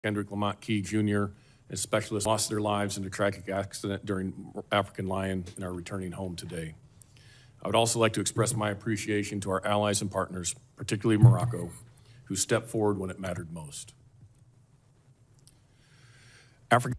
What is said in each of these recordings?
Kendrick Lamont Key Jr. and specialists lost their lives in a tragic accident during African Lion and are returning home today. I would also like to express my appreciation to our allies and partners, particularly Morocco, who stepped forward when it mattered most. Africa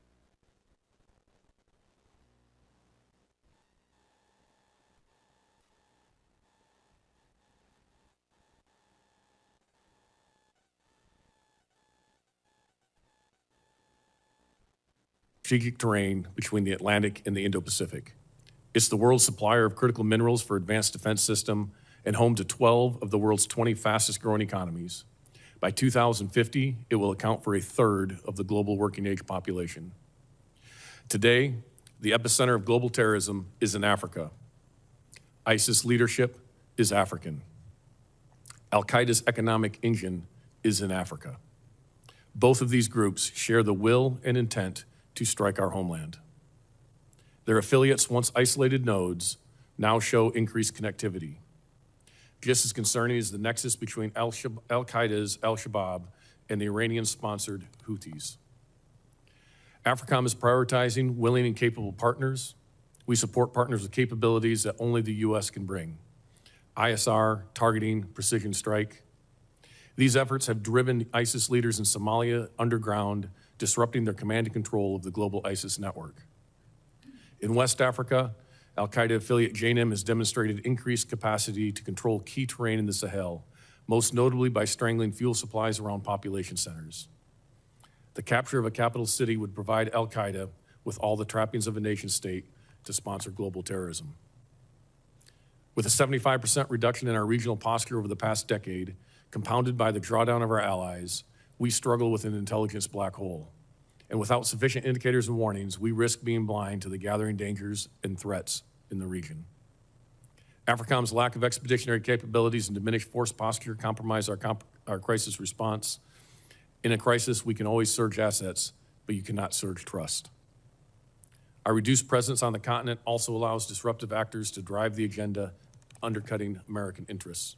strategic terrain between the Atlantic and the Indo-Pacific. It's the world's supplier of critical minerals for advanced defense system and home to 12 of the world's 20 fastest growing economies. By 2050, it will account for a third of the global working age population. Today, the epicenter of global terrorism is in Africa. ISIS leadership is African. Al-Qaeda's economic engine is in Africa. Both of these groups share the will and intent to strike our homeland. Their affiliates, once isolated nodes, now show increased connectivity. Just as concerning is the nexus between Al-Qaeda's Al-Shabaab and the Iranian-sponsored Houthis. AFRICOM is prioritizing willing and capable partners. We support partners with capabilities that only the U.S. can bring. ISR, targeting, precision strike. These efforts have driven ISIS leaders in Somalia underground, disrupting their command and control of the global ISIS network. In West Africa, Al-Qaeda affiliate JNIM has demonstrated increased capacity to control key terrain in the Sahel, most notably by strangling fuel supplies around population centers. The capture of a capital city would provide Al-Qaeda with all the trappings of a nation state to sponsor global terrorism. With a 75% reduction in our regional posture over the past decade, compounded by the drawdown of our allies, we struggle with an intelligence black hole. And without sufficient indicators and warnings, we risk being blind to the gathering dangers and threats in the region. AFRICOM's lack of expeditionary capabilities and diminished force posture compromise our crisis response. In a crisis, we can always surge assets, but you cannot surge trust. Our reduced presence on the continent also allows disruptive actors to drive the agenda, undercutting American interests.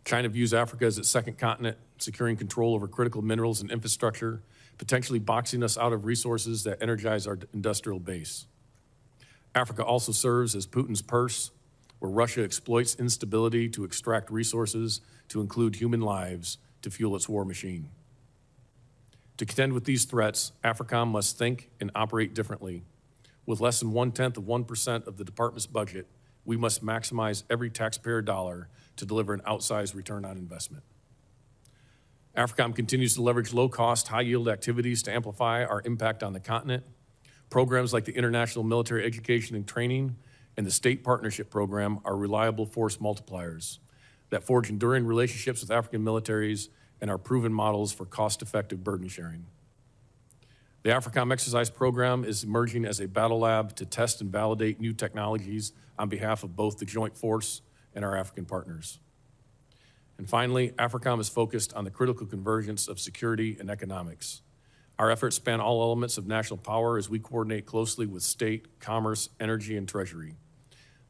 China views Africa as its second continent, securing control over critical minerals and infrastructure, potentially boxing us out of resources that energize our industrial base. Africa also serves as Putin's purse, where Russia exploits instability to extract resources, to include human lives, to fuel its war machine. To contend with these threats, AFRICOM must think and operate differently. With less than 0.1% of the department's budget, we must maximize every taxpayer dollar to deliver an outsized return on investment. AFRICOM continues to leverage low-cost, high-yield activities to amplify our impact on the continent. Programs like the International Military Education and Training and the State Partnership Program are reliable force multipliers that forge enduring relationships with African militaries and are proven models for cost-effective burden sharing. The AFRICOM exercise program is emerging as a battle lab to test and validate new technologies on behalf of both the joint force and our African partners. And finally, AFRICOM is focused on the critical convergence of security and economics. Our efforts span all elements of national power as we coordinate closely with state, commerce, energy, and treasury.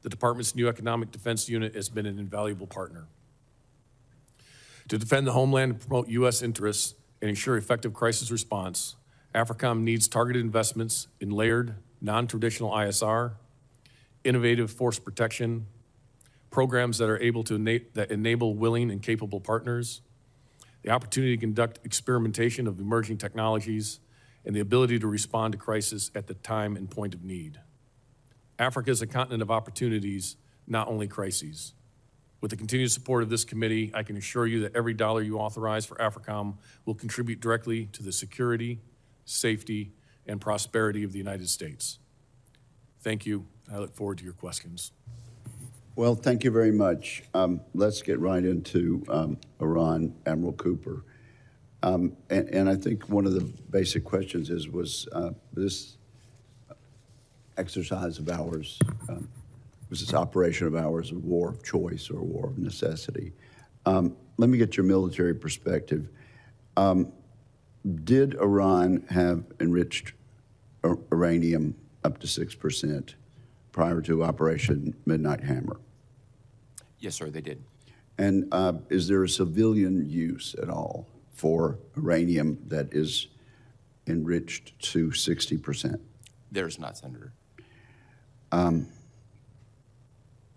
The department's new economic defense unit has been an invaluable partner. To defend the homeland and promote U.S. interests and ensure effective crisis response, AFRICOM needs targeted investments in layered, non-traditional ISR, innovative force protection, programs that are able to enable willing and capable partners, the opportunity to conduct experimentation of emerging technologies, and the ability to respond to crisis at the time and point of need. Africa is a continent of opportunities, not only crises. With the continued support of this committee, I can assure you that every dollar you authorize for AFRICOM will contribute directly to the security, safety, and prosperity of the United States. Thank you. I look forward to your questions. Well, thank you very much. Let's get right into Iran, Admiral Cooper. And I think one of the basic questions is, was this exercise of ours, was this operation of ours a war of choice or a war of necessity? Let me get your military perspective. Did Iran have enriched uranium up to 6% prior to Operation Midnight Hammer? Yes, sir, they did. And is there a civilian use at all for uranium that is enriched to 60%? There's not, Senator.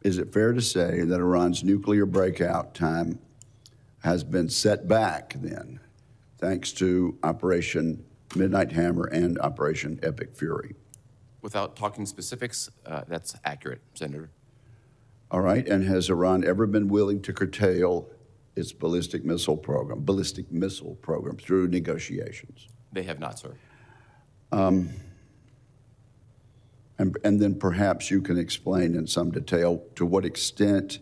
Is it fair to say that Iran's nuclear breakout time has been set back then, thanks to Operation Midnight Hammer and Operation Epic Fury? Without talking specifics, that's accurate, Senator. All right, and has Iran ever been willing to curtail its ballistic missile program through negotiations? They have not, sir. And then perhaps you can explain in some detail to what extent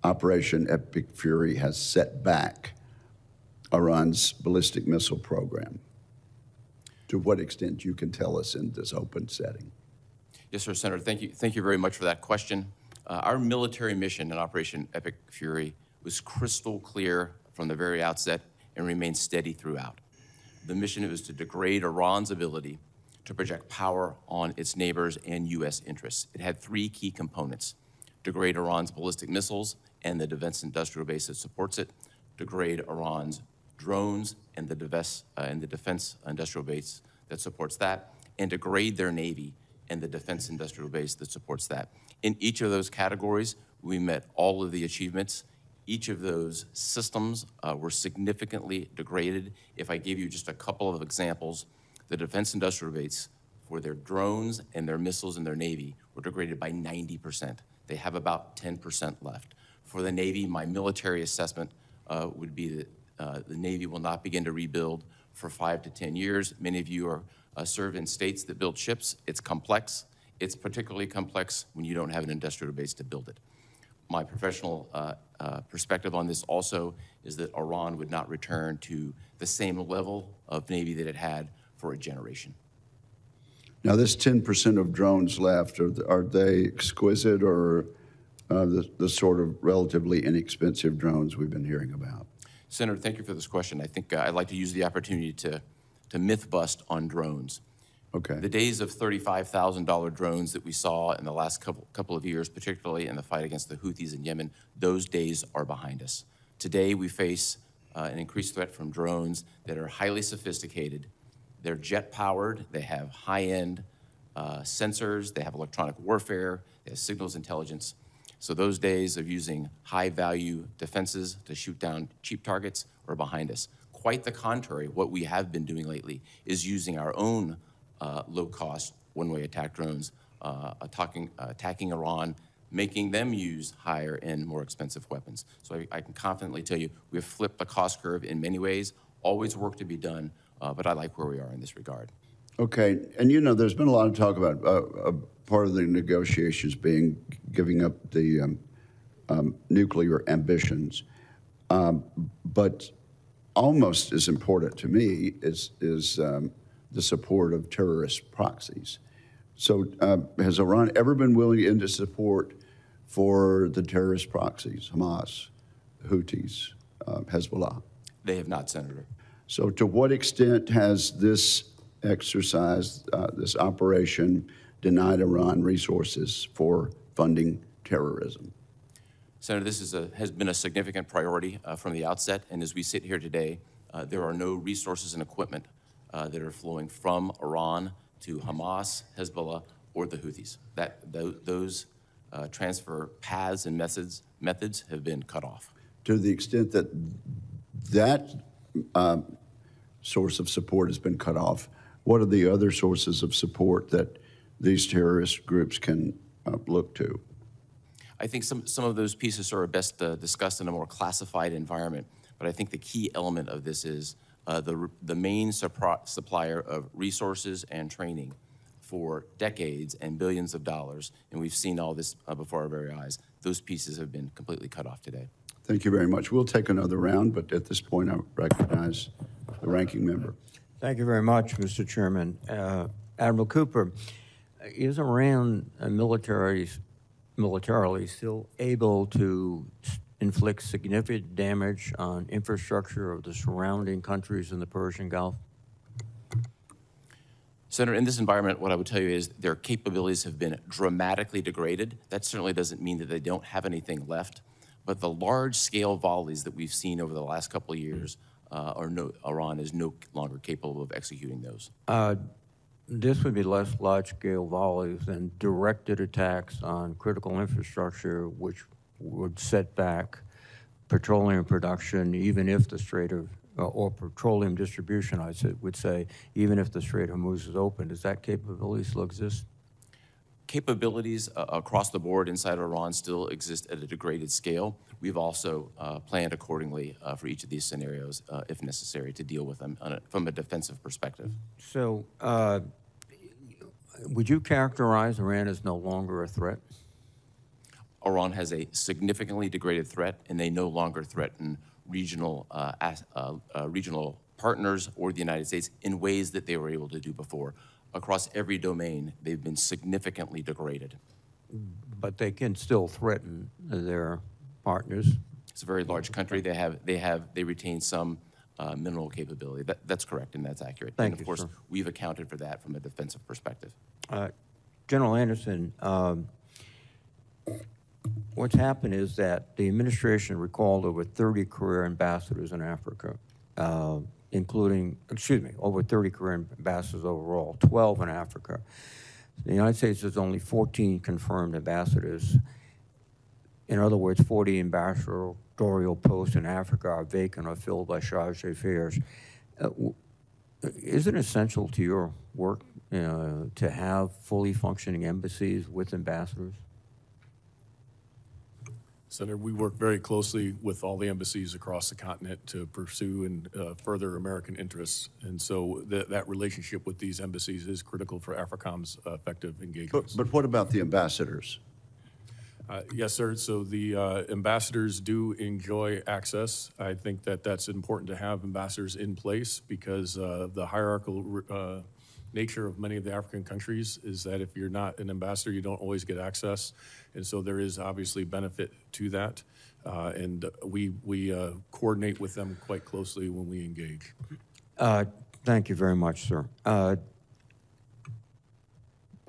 Operation Epic Fury has set back Iran's ballistic missile program. To what extent you can tell us in this open setting. Yes, sir, Senator. Thank you very much for that question. Our military mission in Operation Epic Fury was crystal clear from the very outset and remained steady throughout. The mission was to degrade Iran's ability to project power on its neighbors and U.S. interests. It had three key components: degrade Iran's ballistic missiles and the defense industrial base that supports it, degrade Iran's drones and the defense industrial base that supports that, and degrade their Navy and the defense industrial base that supports that. In each of those categories, we met all of the achievements. Each of those systems were significantly degraded. If I give you just a couple of examples, the defense industrial base for their drones and their missiles and their Navy were degraded by 90%. They have about 10% left. For the Navy, my military assessment would be that the Navy will not begin to rebuild for 5 to 10 years. Many of you are served in states that build ships. It's complex. It's particularly complex when you don't have an industrial base to build it. My professional perspective on this also is that Iran would not return to the same level of Navy that it had for a generation. Now, this 10% of drones left, are they exquisite or the sort of relatively inexpensive drones we've been hearing about? Senator, thank you for this question. I think I'd like to use the opportunity to myth bust on drones. Okay. The days of $35,000 drones that we saw in the last couple of years, particularly in the fight against the Houthis in Yemen, those days are behind us. Today, we face an increased threat from drones that are highly sophisticated. They're jet-powered. They have high-end sensors. They have electronic warfare. They have signals intelligence. So those days of using high-value defenses to shoot down cheap targets are behind us. Quite the contrary, what we have been doing lately is using our own low-cost one-way attack drones, attacking Iran, making them use higher and more expensive weapons. So I can confidently tell you we have flipped the cost curve in many ways, always work to be done, but I like where we are in this regard. Okay, and you know, there's been a lot of talk about part of the negotiations being giving up the nuclear ambitions, but almost as important to me is the support of terrorist proxies. So has Iran ever been willing into support for the terrorist proxies, Hamas, Houthis, Hezbollah? They have not, Senator. So to what extent has this exercise, this operation, denied Iran resources for funding terrorism? Senator, this has been a significant priority from the outset, and as we sit here today, there are no resources and equipment that are flowing from Iran to Hamas, Hezbollah, or the Houthis. Those transfer paths and methods have been cut off. To the extent that that source of support has been cut off, what are the other sources of support that these terrorist groups can look to? I think some of those pieces are best discussed in a more classified environment, but I think the key element of this is the main supplier of resources and training for decades and billions of dollars, and we've seen all this before our very eyes. Those pieces have been completely cut off today. Thank you very much. We'll take another round, but at this point, I recognize the ranking member. Thank you very much, Mr. Chairman. Admiral Cooper, is Iran militarily still able to inflict significant damage on infrastructure of the surrounding countries in the Persian Gulf? Senator, in this environment, what I would tell you is their capabilities have been dramatically degraded. That certainly doesn't mean that they don't have anything left, but the large-scale volleys that we've seen over the last couple of years Iran is no longer capable of executing those. This would be less large-scale volleys than directed attacks on critical infrastructure, which would set back petroleum production, even if the Strait of, or petroleum distribution, would say, even if the Strait of Hormuz is open. Does that capability still exist? Capabilities across the board inside Iran still exist at a degraded scale. We've also planned accordingly for each of these scenarios, if necessary, to deal with them from a defensive perspective. So, would you characterize Iran as no longer a threat? Iran has a significantly degraded threat, and they no longer threaten regional partners or the United States in ways that they were able to do before. Across every domain, they've been significantly degraded. But they can still threaten their partners. It's a very large country. They retain some mineral capability. That's correct, and that's accurate. Thank and of you, course, sir. we've accounted for that from a defensive perspective. General Anderson, what's happened is that the administration recalled over 30 career ambassadors in Africa, over 30 career ambassadors overall, 12 in Africa. The United States has only 14 confirmed ambassadors. In other words, 40 ambassadorial posts in Africa are vacant or filled by charge d'affaires. Is it essential to your work to have fully functioning embassies with ambassadors? Senator, we work very closely with all the embassies across the continent to pursue and further American interests. And so that relationship with these embassies is critical for AFRICOM's effective engagement. But what about the ambassadors? Yes, sir. So the ambassadors do enjoy access. I think that that's important to have ambassadors in place because the hierarchical nature of many of the African countries is that if you're not an ambassador, you don't always get access. And so there is obviously benefit to that. And we coordinate with them quite closely when we engage. Thank you very much, sir.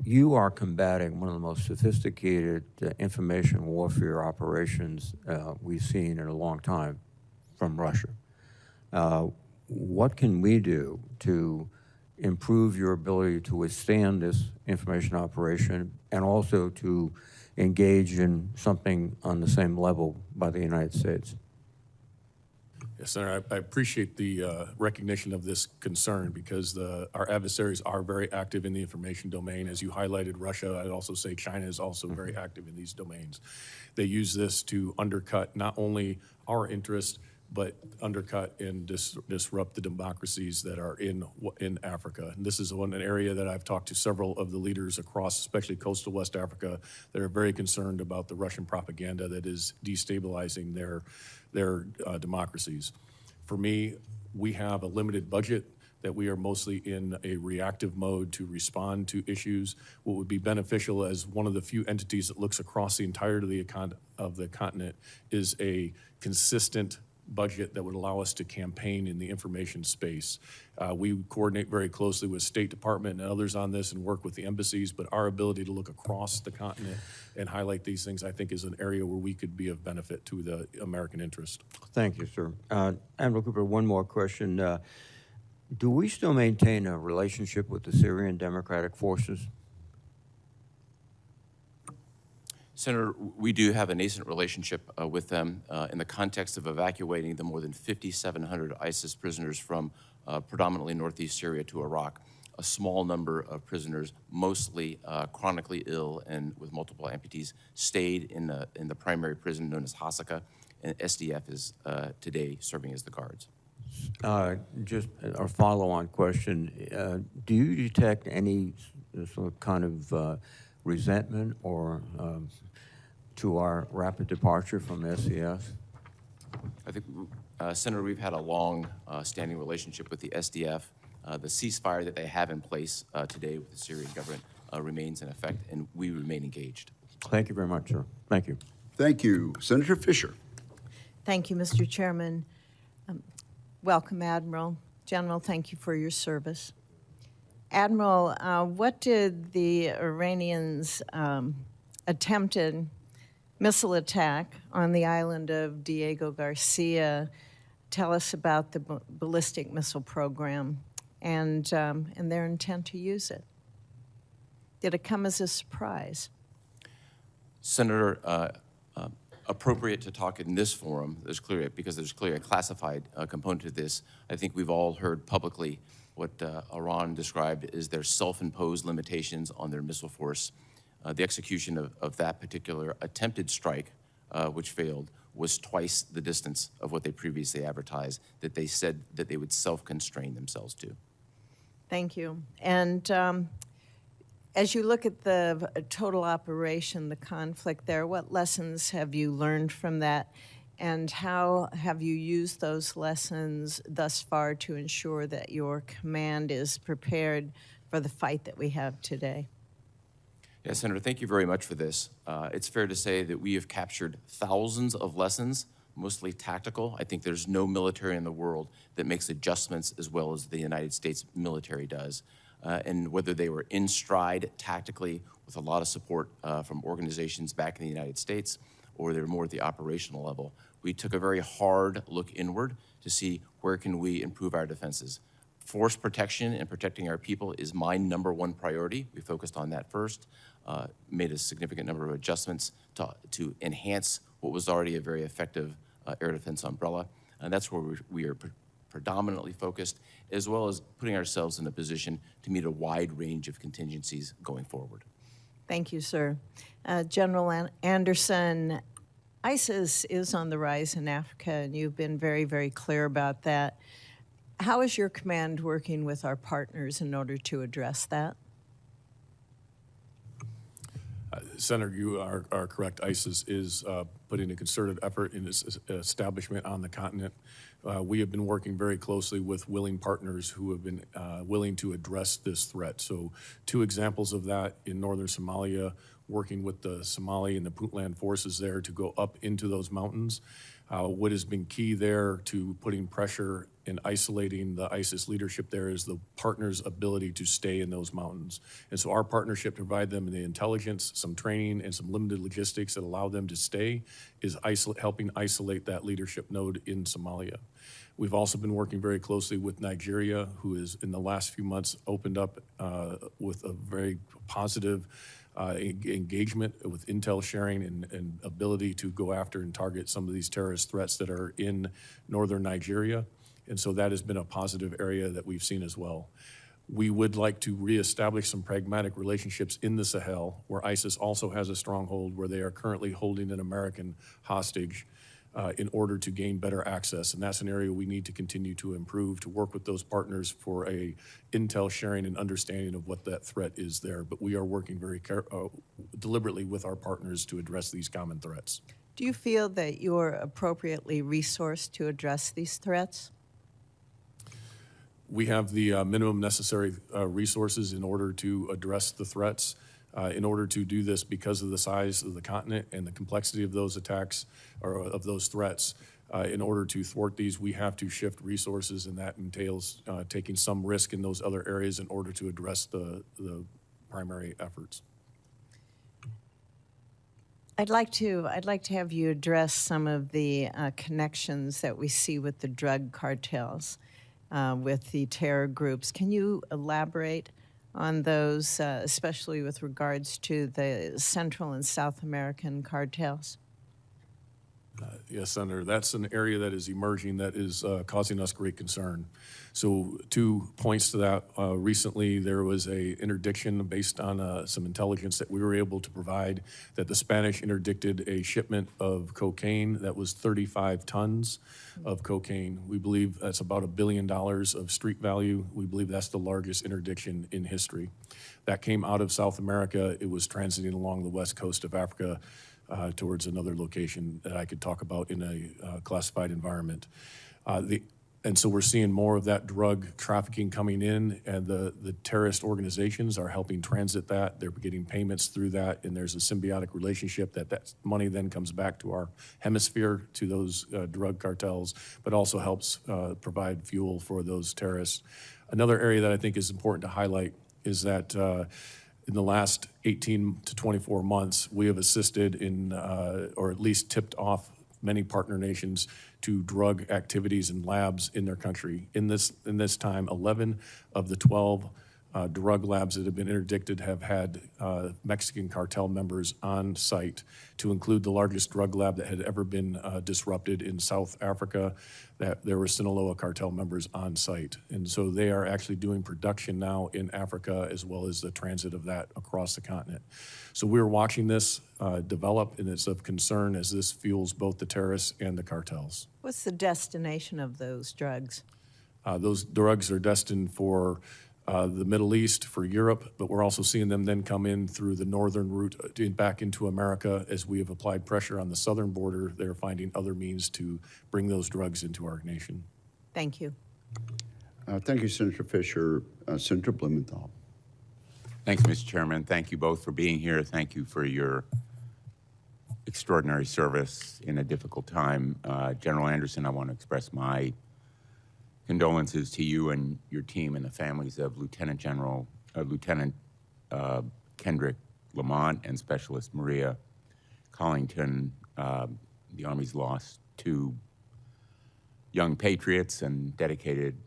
You are combating one of the most sophisticated information warfare operations we've seen in a long time from Russia. What can we do to improve your ability to withstand this information operation and also to engage in something on the same level by the United States? Yes, Senator, I appreciate the recognition of this concern because our adversaries are very active in the information domain. As you highlighted Russia, I'd also say China is also very active in these domains. They use this to undercut not only our interest, but undercut and disrupt the democracies that are in Africa. And this is an area that I've talked to several of the leaders across, especially coastal West Africa, that are very concerned about the Russian propaganda that is destabilizing their democracies. For me, we have a limited budget that we are mostly in a reactive mode to respond to issues. What would be beneficial as one of the few entities that looks across the entirety of the continent is a consistent budget that would allow us to campaign in the information space. We coordinate very closely with State Department and others on this and work with the embassies, but our ability to look across the continent and highlight these things, I think, is an area where we could be of benefit to the American interest. Thank you, sir. Admiral Cooper, one more question. Do we still maintain a relationship with the Syrian Democratic Forces? Senator, we do have a nascent relationship with them in the context of evacuating the more than 5,700 ISIS prisoners from predominantly northeast Syria to Iraq. A small number of prisoners, mostly chronically ill and with multiple amputees, stayed in the primary prison known as Hasaka, and SDF is today serving as the guards. Just a follow-on question. Do you detect any sort of kind of resentment or to our rapid departure from SES? I think, Senator, we've had a long standing relationship with the SDF. The ceasefire that they have in place today with the Syrian government remains in effect, and we remain engaged. Thank you very much, sir. Thank you. Thank you. Senator Fisher. Thank you, Mr. Chairman. Welcome, Admiral. General, thank you for your service. Admiral, what did the Iranians' attempted missile attack on the island of Diego Garcia tell us about the ballistic missile program and their intent to use it. Did it come as a surprise? Senator, appropriate to talk in this forum, because there's clearly a classified component to this. I think we've all heard publicly what Iran described as their self-imposed limitations on their missile force. The execution of that particular attempted strike, which failed, was twice the distance of what they previously advertised that they said that they would self-constrain themselves to. Thank you. And as you look at the total operation, the conflict there, what lessons have you learned from that? And how have you used those lessons thus far to ensure that your command is prepared for the fight that we have today? Yeah, Senator, thank you very much for this. It's fair to say that we have captured thousands of lessons, mostly tactical. I think there's no military in the world that makes adjustments as well as the United States military does. And whether they were in stride tactically with a lot of support from organizations back in the United States, or they're more at the operational level, we took a very hard look inward to see where can we improve our defenses. Force protection and protecting our people is my #1 priority. We focused on that first, made a significant number of adjustments to enhance what was already a very effective air defense umbrella. And that's where we are predominantly focused, as well as putting ourselves in a position to meet a wide range of contingencies going forward. Thank you, sir. General Anderson, ISIS is on the rise in Africa, and you've been very, very clear about that. How is your command working with our partners in order to address that? Senator, you are correct. ISIS is putting a concerted effort in its establishment on the continent. We have been working very closely with willing partners who have been willing to address this threat. So 2 examples of that: in northern Somalia, working with the Somali and the Puntland forces there to go up into those mountains. What has been key there to putting pressure and isolating the ISIS leadership there is the partners' ability to stay in those mountains. And so our partnership to provide them the intelligence, some training, and some limited logistics that allow them to stay is helping isolate that leadership node in Somalia. We've also been working very closely with Nigeria, who has, in the last few months, opened up with a very positive engagement with intel sharing and ability to go after and target some of these terrorist threats that are in northern Nigeria. And so that has been a positive area that we've seen as well. We would like to reestablish some pragmatic relationships in the Sahel, where ISIS also has a stronghold, where they are currently holding an American hostage in order to gain better access. And that's an area we need to continue to improve, to work with those partners for a intel sharing and understanding of what that threat is there. But we are working very deliberately with our partners to address these common threats. Do you feel that you're appropriately resourced to address these threats? We have the minimum necessary resources in order to address the threats. In order to do this, because of the size of the continent and the complexity of those attacks or of those threats, in order to thwart these, we have to shift resources, and that entails taking some risk in those other areas in order to address the primary efforts. I'd like to have you address some of the connections that we see with the drug cartels, with the terror groups. Can you elaborate on those, especially with regards to the Central and South American cartels? Yes, Senator, that's an area that is emerging that is causing us great concern. So 2 points to that. Recently, there was a interdiction based on some intelligence that we were able to provide that the Spanish interdicted a shipment of cocaine that was 35 tons of cocaine. We believe that's about $1 billion of street value. We believe that's the largest interdiction in history. That came out of South America. It was transiting along the west coast of Africa towards another location that I could talk about in a classified environment. And so we're seeing more of that drug trafficking coming in, and the terrorist organizations are helping transit that. They're getting payments through that, and there's a symbiotic relationship that money then comes back to our hemisphere, to those drug cartels, but also helps provide fuel for those terrorists. Another area that I think is important to highlight is that in the last 18 to 24 months, we have assisted in, or at least tipped off many partner nations to drug activities and labs in their country. In this time, 11 of the 12 drug labs that have been interdicted have had Mexican cartel members on site, to include the largest drug lab that had ever been disrupted in South Africa, that there were Sinaloa cartel members on site. And so they are actually doing production now in Africa, as well as the transit of that across the continent. So we're watching this develop, and it's of concern as this fuels both the terrorists and the cartels. What's the destination of those drugs? Those drugs are destined for the Middle East, for Europe, but we're also seeing them then come in through the northern route back into America. As we have applied pressure on the southern border, they're finding other means to bring those drugs into our nation. Thank you. Thank you, Senator Fisher. Senator Blumenthal. Thanks, Mr. Chairman. Thank you both for being here. Thank you for your extraordinary service in a difficult time. General Anderson, I want to express my condolences to you and your team and the families of Lieutenant Kendrick Lamont and Specialist Maria Collington. The Army's lost 2 young patriots and dedicated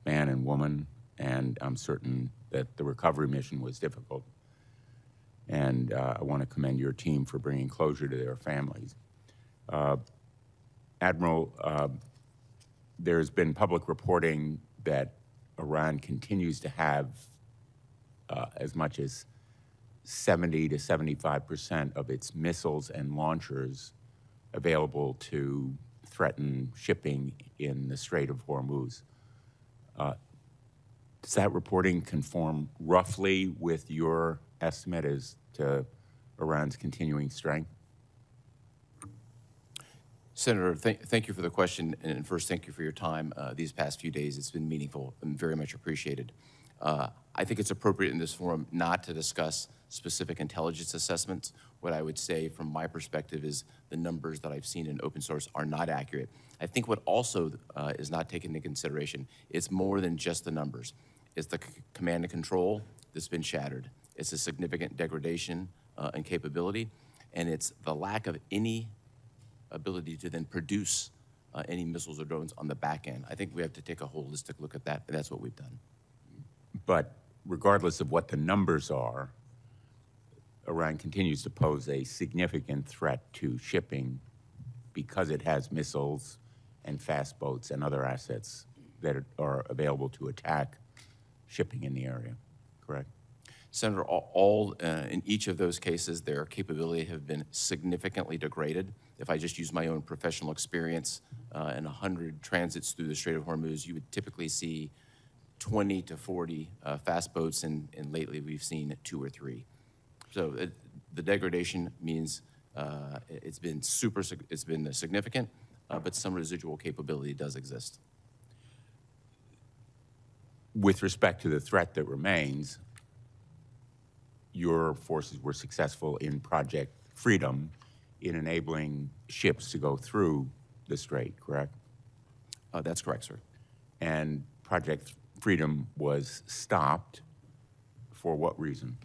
man and woman, and I'm certain that the recovery mission was difficult. And I want to commend your team for bringing closure to their families. Admiral, there's been public reporting that Iran continues to have as much as 70 to 75% of its missiles and launchers available to threaten shipping in the Strait of Hormuz. Does that reporting conform roughly with your estimate as to Iran's continuing strength? Senator, thank you for the question, and first, thank you for your time these past few days. It's been meaningful and very much appreciated. I think it's appropriate in this forum not to discuss specific intelligence assessments. What I would say from my perspective is the numbers that I've seen in open source are not accurate. I think what also is not taken into consideration, it's more than just the numbers. It's the command and control that's been shattered. It's a significant degradation in capability, and it's the lack of any ability to then produce any missiles or drones on the back end. I think we have to take a holistic look at that, and that's what we've done. But regardless of what the numbers are, Iran continues to pose a significant threat to shipping because it has missiles and fast boats and other assets that are available to attack shipping in the area, correct? Senator, in each of those cases, their capability have been significantly degraded. If I just use my own professional experience, in 100 transits through the Strait of Hormuz, you would typically see 20 to 40 fast boats, and lately we've seen 2 or 3. So the degradation means it's been significant, but some residual capability does exist. With respect to the threat that remains, your forces were successful in Project Freedom in enabling ships to go through the strait, correct? That's correct, sir. And Project Freedom was stopped for what reason?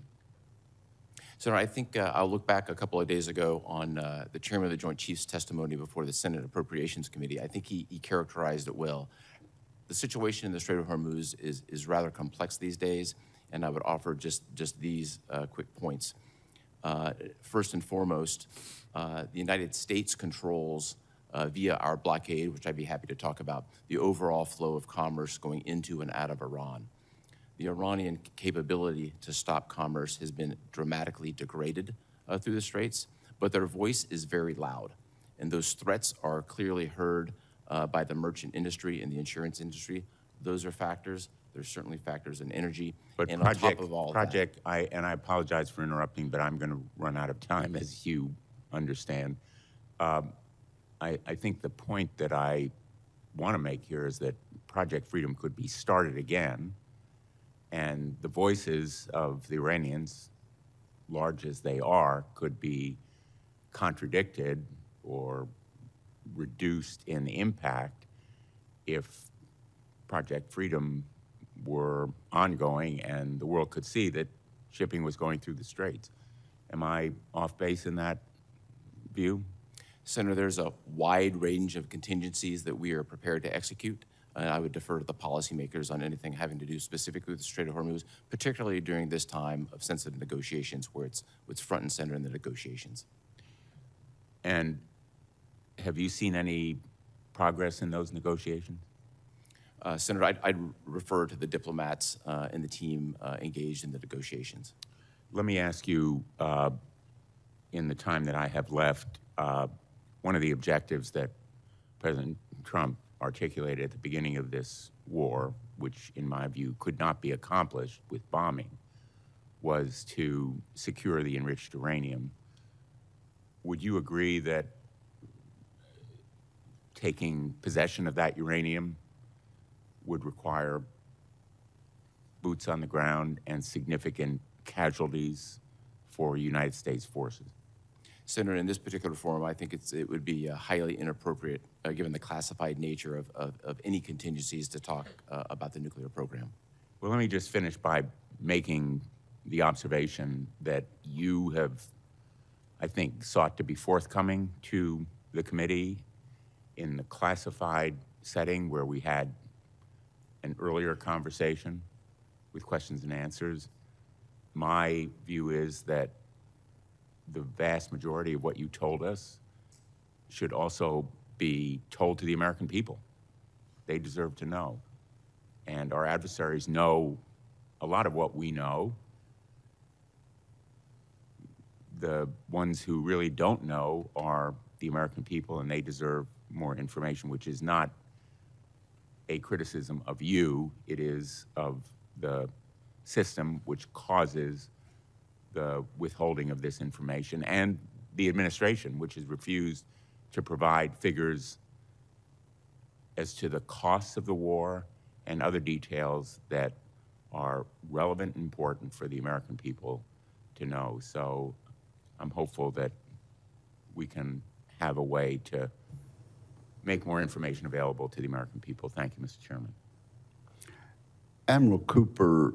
Senator, I think I'll look back a couple of days ago on the Chairman of the Joint Chiefs testimony before the Senate Appropriations Committee. I think he characterized it well. The situation in the Strait of Hormuz is rather complex these days, and I would offer just these quick points. First and foremost, the United States controls, via our blockade, which I'd be happy to talk about, the overall flow of commerce going into and out of Iran. The Iranian capability to stop commerce has been dramatically degraded through the straits, but their voice is very loud. And those threats are clearly heard by the merchant industry and the insurance industry. Those are factors. There's certainly factors in energy. But and Project, on top of all Project, and I apologize for interrupting, but I'm going to run out of time, as you understand. I think the point that I want to make here is that Project Freedom could be started again, and the voices of the Iranians, large as they are, could be contradicted or reduced in impact if Project Freedom were ongoing and the world could see that shipping was going through the straits. Am I off base in that view? Senator, there's a wide range of contingencies that we are prepared to execute, and I would defer to the policymakers on anything having to do specifically with the Strait of Hormuz, particularly during this time of sensitive negotiations where it's front and center in the negotiations. And have you seen any progress in those negotiations? Senator, I'd refer to the diplomats and the team engaged in the negotiations. Let me ask you, in the time that I have left, one of the objectives that President Trump articulated at the beginning of this war, which in my view could not be accomplished with bombing, was to secure the enriched uranium. Would you agree that taking possession of that uranium would require boots on the ground and significant casualties for United States forces? Senator, in this particular forum, I think it would be highly inappropriate, given the classified nature of any contingencies, to talk about the nuclear program. Well, let me just finish by making the observation that you have, I think, sought to be forthcoming to the committee in the classified setting where we had an earlier conversation with questions and answers. My view is that the vast majority of what you told us should also be told to the American people. They deserve to know. And our adversaries know a lot of what we know. The ones who really don't know are the American people, and they deserve more information, which is not a criticism of you, it is of the system which causes the withholding of this information, and the administration, which has refused to provide figures as to the costs of the war and other details that are relevant and important for the American people to know. So I'm hopeful that we can have a way to make more information available to the American people. Thank you, Mr. Chairman. Admiral Cooper,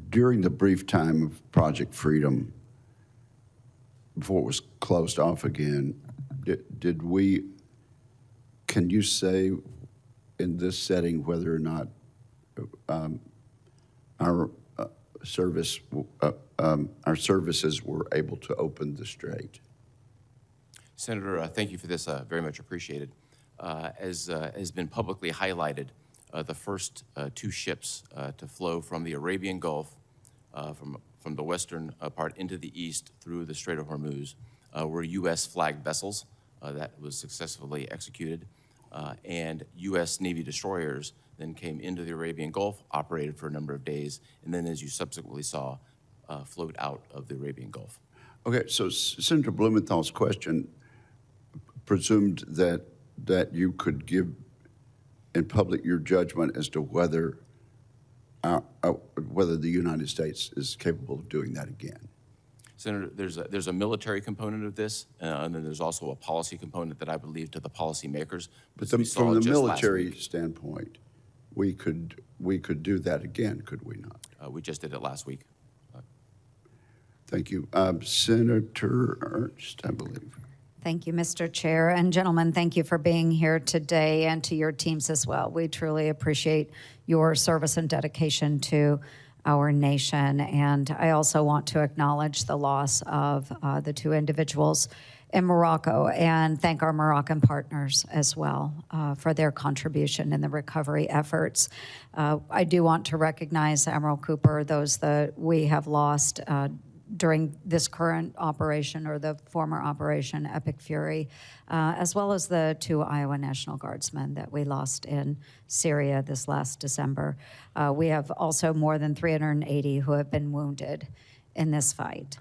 during the brief time of Project Freedom, before it was closed off again, can you say in this setting whether or not our services were able to open the strait? Senator, thank you for this, very much appreciated. As has been publicly highlighted, the first two ships to flow from the Arabian Gulf, from the western part into the east through the Strait of Hormuz, were U.S. flagged vessels. That was successfully executed. And U.S. Navy destroyers then came into the Arabian Gulf, operated for a number of days, and then, as you subsequently saw, float out of the Arabian Gulf. Okay, so Senator Blumenthal's question presumed that you could give in public your judgment as to whether the United States is capable of doing that again. Senator, there's a military component of this, and then there's also a policy component that I would leave to the policymakers. But from the military standpoint, we could do that again, could we not? We just did it last week. Thank you. Senator Ernst, I believe. Thank you, Mr. Chair. And gentlemen, thank you for being here today, and to your teams as well. We truly appreciate your service and dedication to our nation. And I also want to acknowledge the loss of the two individuals in Morocco and thank our Moroccan partners as well for their contribution in the recovery efforts. I do want to recognize, Admiral Cooper, those that we have lost during this current operation, or the former operation Epic Fury, as well as the two Iowa National Guardsmen that we lost in Syria this last December. We have also more than 380 who have been wounded in this fight.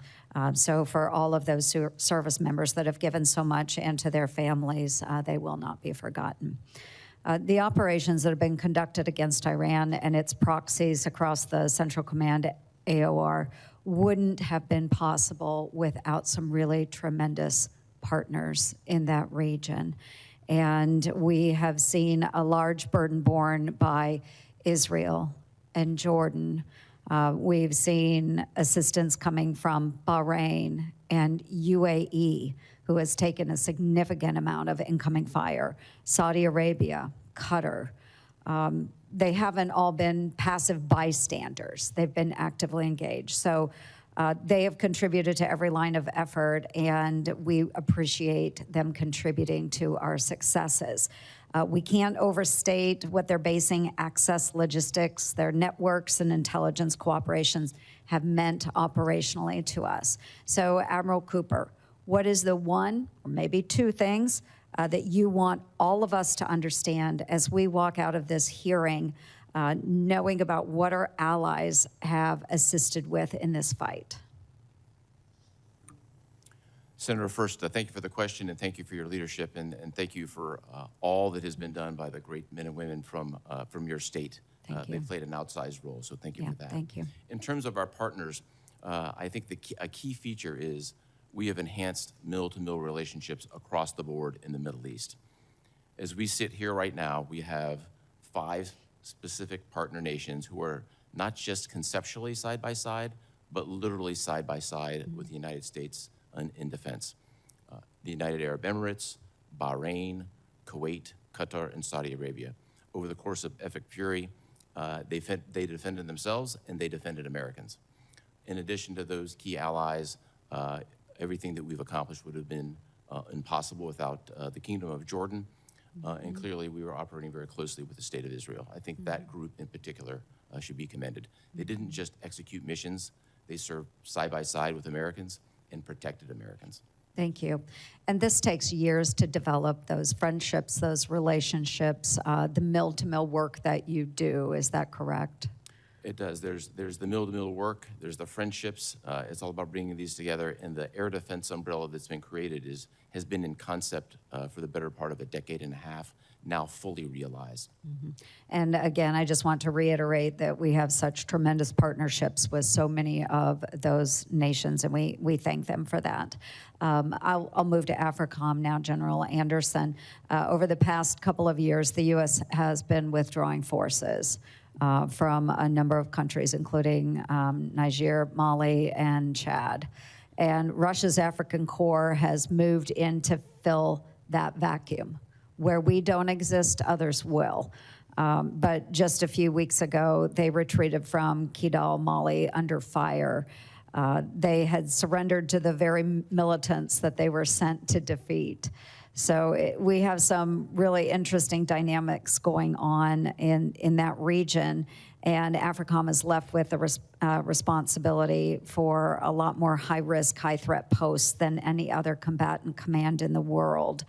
So for all of those service members that have given so much, and to their families, they will not be forgotten. The operations that have been conducted against Iran and its proxies across the Central Command AOR wouldn't have been possible without some really tremendous partners in that region. And we have seen a large burden borne by Israel and Jordan, We've seen assistance coming from Bahrain and UAE, who has taken a significant amount of incoming fire, Saudi Arabia, Qatar. They haven't all been passive bystanders. They've been actively engaged. So they have contributed to every line of effort, and we appreciate them contributing to our successes. We can't overstate what their basing access logistics, their networks and intelligence cooperations have meant operationally to us. So Admiral Cooper, what is the one or maybe two things that you want all of us to understand as we walk out of this hearing, knowing about what our allies have assisted with in this fight? Senator, first, thank you for the question, and thank you for your leadership, and thank you for all that has been done by the great men and women from your state. Thank you. They've played an outsized role, so thank you for that. Thank you. In terms of our partners, I think a key feature is we have enhanced mill-to-mill relationships across the board in the Middle East. As we sit here right now, we have 5 specific partner nations who are not just conceptually side by side, but literally side by side with the United States in defense. The United Arab Emirates, Bahrain, Kuwait, Qatar, and Saudi Arabia. Over the course of Epic Fury, they defended themselves and they defended Americans. In addition to those key allies, everything that we've accomplished would have been impossible without the Kingdom of Jordan, and clearly we were operating very closely with the State of Israel. I think that group in particular should be commended. They didn't just execute missions, they served side by side with Americans and protected Americans. Thank you. And this takes years to develop those friendships, those relationships, the mill-to-mill work that you do. Is that correct? It does. There's the mill-to-mill work, there's the friendships. It's all about bringing these together, and the air defense umbrella that's been created has been in concept for the better part of a decade and a half, now fully realized. Mm-hmm. And again, I just want to reiterate that we have such tremendous partnerships with so many of those nations, and we thank them for that. I'll move to AFRICOM now, General Anderson. Over the past couple of years, the U.S. has been withdrawing forces from a number of countries, including Niger, Mali, and Chad. And Russia's African Corps has moved in to fill that vacuum. Where we don't exist, others will. But just a few weeks ago, they retreated from Kidal, Mali, under fire. They had surrendered to the very militants that they were sent to defeat. So we have some really interesting dynamics going on in that region, and AFRICOM is left with the responsibility for a lot more high-risk, high-threat posts than any other combatant command in the world.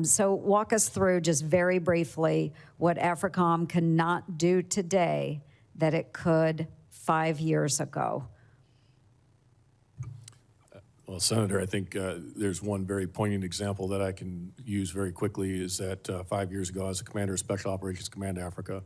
So walk us through, just very briefly, what AFRICOM cannot do today that it could 5 years ago. Well, Senator, I think there's one very poignant example that I can use very quickly is that 5 years ago, as a commander of Special Operations Command Africa,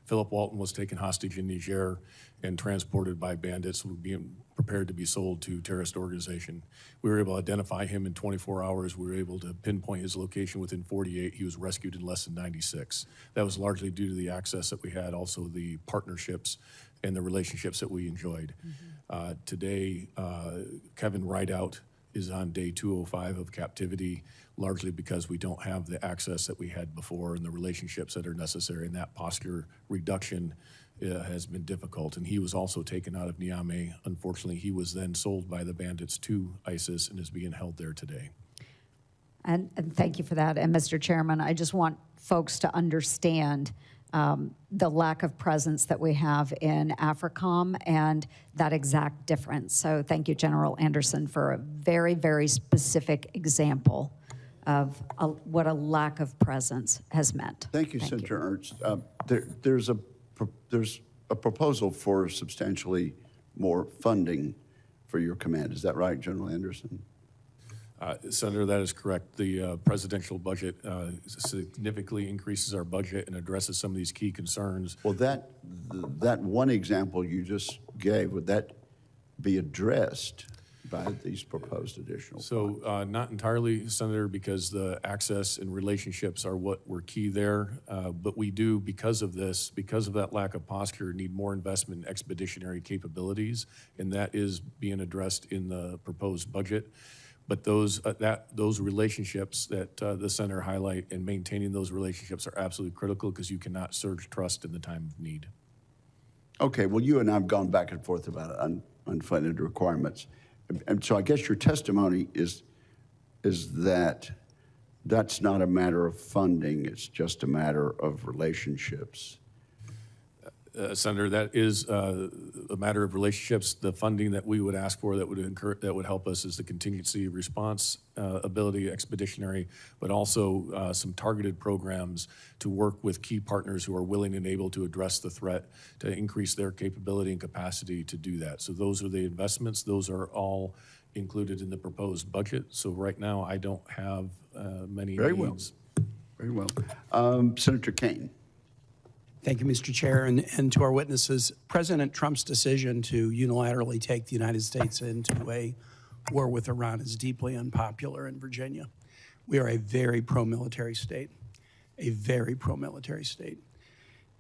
Philip Walton was taken hostage in Niger and transported by bandits who were being prepared to be sold to terrorist organization. We were able to identify him in 24 hours. We were able to pinpoint his location within 48. He was rescued in less than 96. That was largely due to the access that we had, also the partnerships and the relationships that we enjoyed. Today, Kevin Rideout is on day 205 of captivity, largely because we don't have the access that we had before and the relationships that are necessary, and that posture reduction has been difficult. And he was also taken out of Niamey. Unfortunately, he was then sold by the bandits to ISIS and is being held there today. And thank you for that. And Mr. Chairman, I just want folks to understand the lack of presence that we have in AFRICOM and that exact difference. So thank you, General Anderson, for a very, very specific example of what a lack of presence has meant. Thank you, Senator Ernst. There's a proposal for substantially more funding for your command. Is that right, General Anderson? Senator, that is correct. The presidential budget significantly increases our budget and addresses some of these key concerns. Well, that one example you just gave, would that be addressed by these proposed additional funds? So not entirely, Senator, because the access and relationships are what were key there. But we do, because of this, because of that lack of posture, need more investment in expeditionary capabilities, and that is being addressed in the proposed budget. But those relationships that the Senator highlight and maintaining those relationships are absolutely critical because you cannot surge trust in the time of need. Okay, well, you and I have gone back and forth about unfunded requirements. And so I guess your testimony is that that's not a matter of funding, it's just a matter of relationships. Senator, that is a matter of relationships. The funding that we would ask for that would help us is the contingency response ability, expeditionary, but also some targeted programs to work with key partners who are willing and able to address the threat, to increase their capability and capacity to do that. So those are the investments. Those are all included in the proposed budget. So right now, I don't have many needs. Very well. Senator Kaine. Thank you, Mr. Chair, and to our witnesses. President Trump's decision to unilaterally take the United States into a war with Iran is deeply unpopular in Virginia. We are a very pro-military state, a very pro-military state.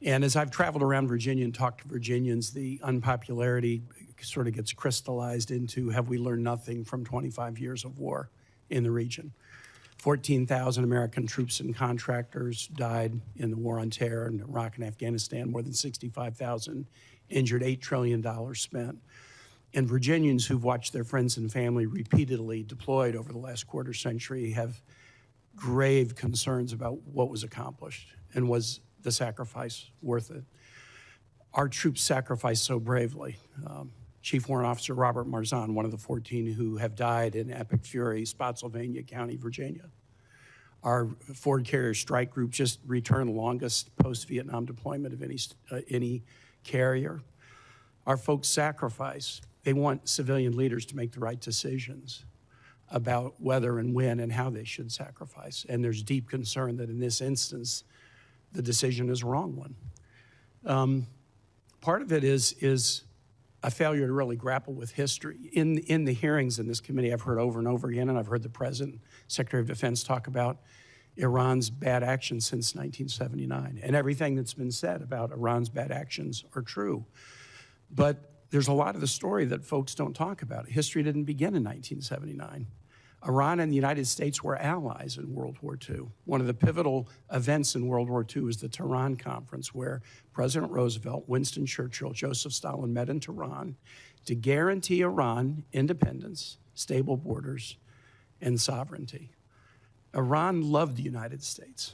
And as I've traveled around Virginia and talked to Virginians, the unpopularity sort of gets crystallized into, have we learned nothing from 25 years of war in the region? 14,000 American troops and contractors died in the war on terror in Iraq and Afghanistan, more than 65,000 injured, $8 trillion spent. And Virginians who've watched their friends and family repeatedly deployed over the last quarter century have grave concerns about what was accomplished and was the sacrifice worth it. Our troops sacrificed so bravely. Chief Warrant Officer Robert Marzahn, one of the 14 who have died in epic fury, Spotsylvania County, Virginia. Our Ford Carrier Strike Group just returned the longest post-Vietnam deployment of any carrier. Our folks sacrifice. They want civilian leaders to make the right decisions about whether and when and how they should sacrifice. And there's deep concern that in this instance, the decision is a wrong one. Part of it is a failure to really grapple with history. In the hearings in this committee, I've heard over and over again, and I've heard the President, Secretary of Defense talk about Iran's bad actions since 1979. And everything that's been said about Iran's bad actions are true. But there's a lot of the story that folks don't talk about. History didn't begin in 1979. Iran and the United States were allies in World War II. One of the pivotal events in World War II was the Tehran Conference, where President Roosevelt, Winston Churchill, Joseph Stalin met in Tehran to guarantee Iran independence, stable borders, and sovereignty. Iran loved the United States.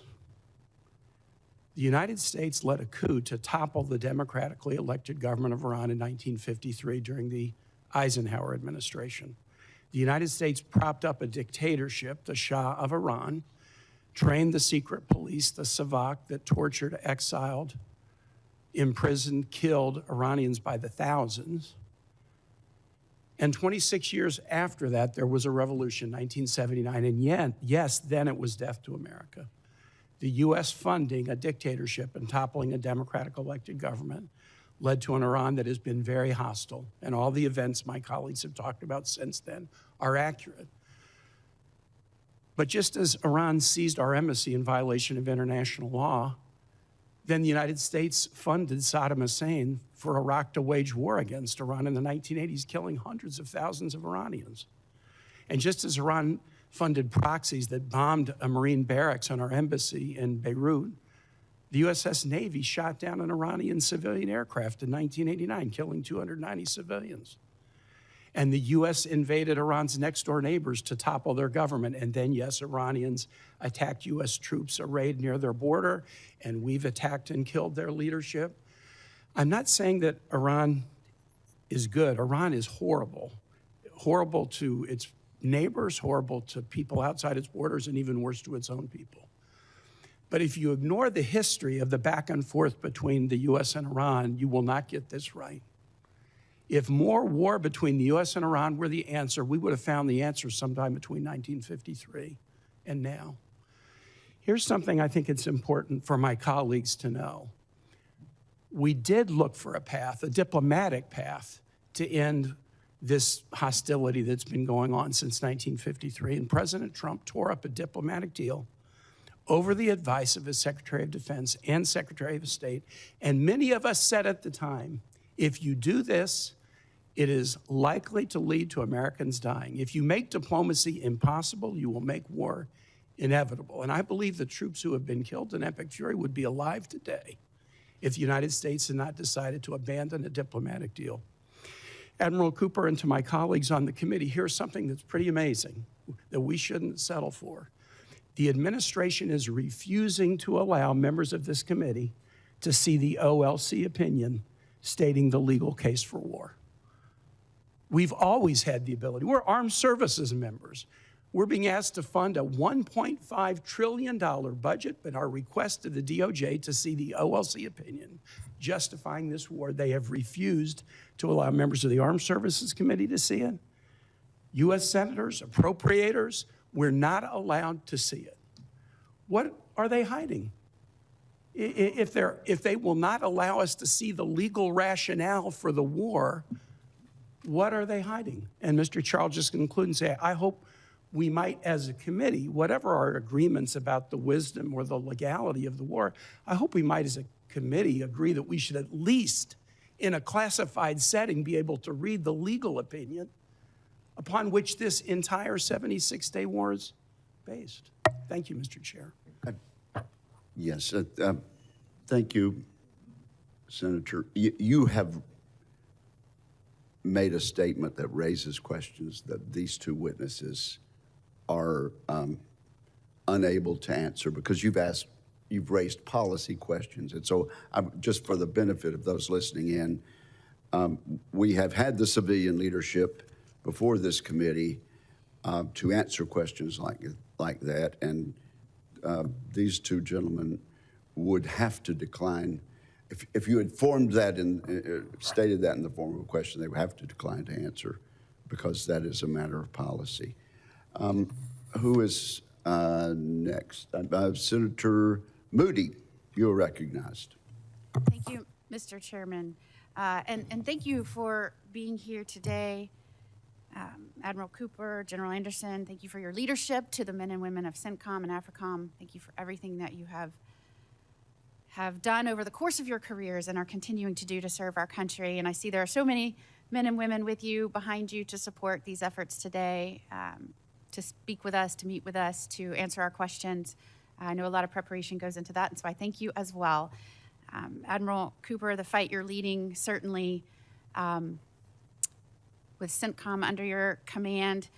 The United States led a coup to topple the democratically elected government of Iran in 1953 during the Eisenhower administration. The United States propped up a dictatorship, the Shah of Iran, trained the secret police, the Savak, that tortured, exiled, imprisoned, killed Iranians by the thousands. And 26 years after that, there was a revolution, 1979, and yes, then it was death to America. The U.S. funding a dictatorship and toppling a democratic elected government led to an Iran that has been very hostile. And all the events my colleagues have talked about since then are accurate. But just as Iran seized our embassy in violation of international law, then the United States funded Saddam Hussein for Iraq to wage war against Iran in the 1980s, killing hundreds of thousands of Iranians. And just as Iran funded proxies that bombed a Marine barracks on our embassy in Beirut, the USS Navy shot down an Iranian civilian aircraft in 1989, killing 290 civilians. And the U.S. invaded Iran's next-door neighbors to topple their government. And then, yes, Iranians attacked U.S. troops arrayed near their border, and we've attacked and killed their leadership. I'm not saying that Iran is good. Iran is horrible. Horrible to its neighbors, horrible to people outside its borders, and even worse to its own people. But if you ignore the history of the back and forth between the U.S. and Iran, you will not get this right. If more war between the U.S. and Iran were the answer, we would have found the answer sometime between 1953 and now. Here's something I think it's important for my colleagues to know. We did look for a path, a diplomatic path, to end this hostility that's been going on since 1953. And President Trump tore up a diplomatic deal over the advice of his Secretary of Defense and Secretary of State. And many of us said at the time, if you do this, it is likely to lead to Americans dying. If you make diplomacy impossible, you will make war inevitable. And I believe the troops who have been killed in Epic Fury would be alive today if the United States had not decided to abandon a diplomatic deal. Admiral Cooper, and to my colleagues on the committee, here's something that's pretty amazing that we shouldn't settle for. The administration is refusing to allow members of this committee to see the OLC opinion stating the legal case for war. We've always had the ability. We're armed services members. We're being asked to fund a $1.5 trillion budget, but our request to the DOJ to see the OLC opinion justifying this war, they have refused to allow members of the Armed Services Committee to see it. U.S. senators, appropriators, we're not allowed to see it. What are they hiding? If they will not allow us to see the legal rationale for the war, what are they hiding? And Mr. Charles just conclude and say, I hope we might, as a committee, whatever our agreements about the wisdom or the legality of the war, I hope we might, as a committee, agree that we should at least, in a classified setting, be able to read the legal opinion upon which this entire 76-day war is based. Thank you, Mr. Chair. Yes, thank you, Senator. You have made a statement that raises questions that these two witnesses are unable to answer because you've raised policy questions. And so just for the benefit of those listening in, we have had the civilian leadership before this committee to answer questions like that. And these two gentlemen would have to decline. If you had formed that and stated that in the form of a question, they would have to decline to answer because that is a matter of policy. Who is next? Senator Moody, you are recognized. Thank you, Mr. Chairman. And thank you for being here today. Admiral Cooper, General Anderson, thank you for your leadership to the men and women of CENTCOM and AFRICOM. Thank you for everything that you have done over the course of your careers and are continuing to do to serve our country. And I see there are so many men and women with you, behind you, to support these efforts today, to speak with us, to meet with us, to answer our questions. I know a lot of preparation goes into that, and so I thank you as well. Admiral Cooper, the fight you're leading, certainly with CENTCOM under your command,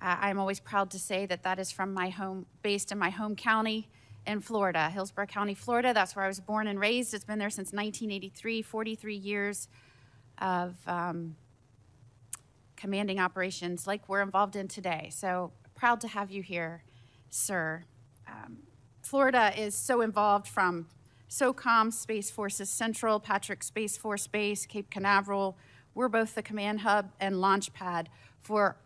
I'm always proud to say that that is from my home, based in my home county in Florida, Hillsborough County, Florida. That's where I was born and raised. It's been there since 1983, 43 years of commanding operations like we're involved in today. So proud to have you here, sir. Florida is so involved from SOCOM, Space Forces Central, Patrick Space Force Base, Cape Canaveral. We're both the command hub and launch pad for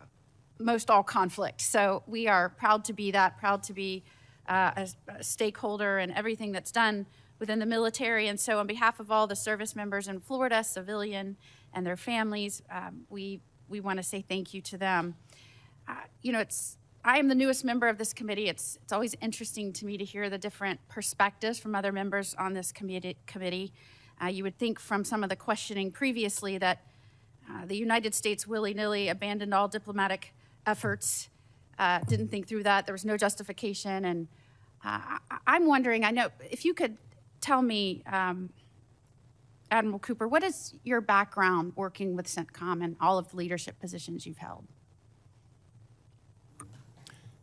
most all conflict. So we are proud to be that, proud to be a stakeholder in everything that's done within the military. And so on behalf of all the service members in Florida, civilian and their families, we want to say thank you to them. I am the newest member of this committee. It's always interesting to me to hear the different perspectives from other members on this committee. You would think from some of the questioning previously that the United States willy-nilly abandoned all diplomatic efforts, didn't think through that. There was no justification. And I'm wondering, I know, if you could tell me, Admiral Cooper, what is your background working with CENTCOM and all of the leadership positions you've held?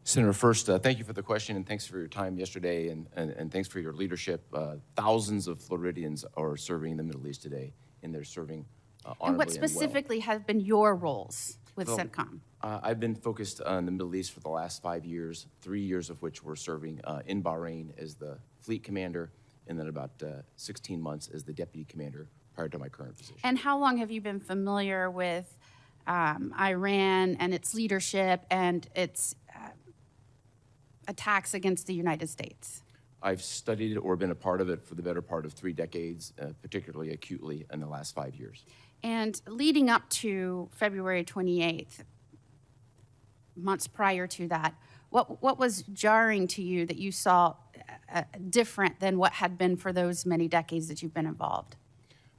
Senator, first, thank you for the question, and thanks for your time yesterday, and thanks for your leadership. Thousands of Floridians are serving in the Middle East today, and they're serving honorably and what specifically have been your roles with CENTCOM? I've been focused on the Middle East for the last 5 years, 3 years of which we're serving in Bahrain as the fleet commander, and then about 16 months as the deputy commander prior to my current position. And how long have you been familiar with Iran and its leadership and its attacks against the United States? I've studied it or been a part of it for the better part of 3 decades, particularly acutely in the last 5 years. And leading up to February 28th, months prior to that, what was jarring to you that you saw different than what had been for those many decades that you've been involved?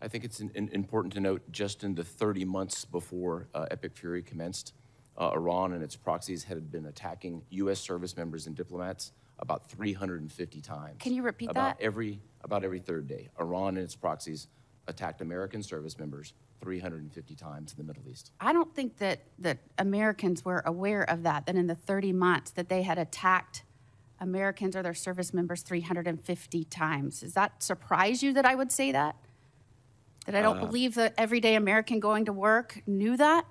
I think it's important to note just in the 30 months before Epic Fury commenced, Iran and its proxies had been attacking U.S. service members and diplomats about 350 times. Can you repeat about that? About every third day. Iran and its proxies attacked American service members 350 times in the Middle East. I don't think that Americans were aware of that in the 30 months that they had attacked Americans or their service members 350 times. Does that surprise you that I would say that? That I don't believe the everyday American going to work knew that?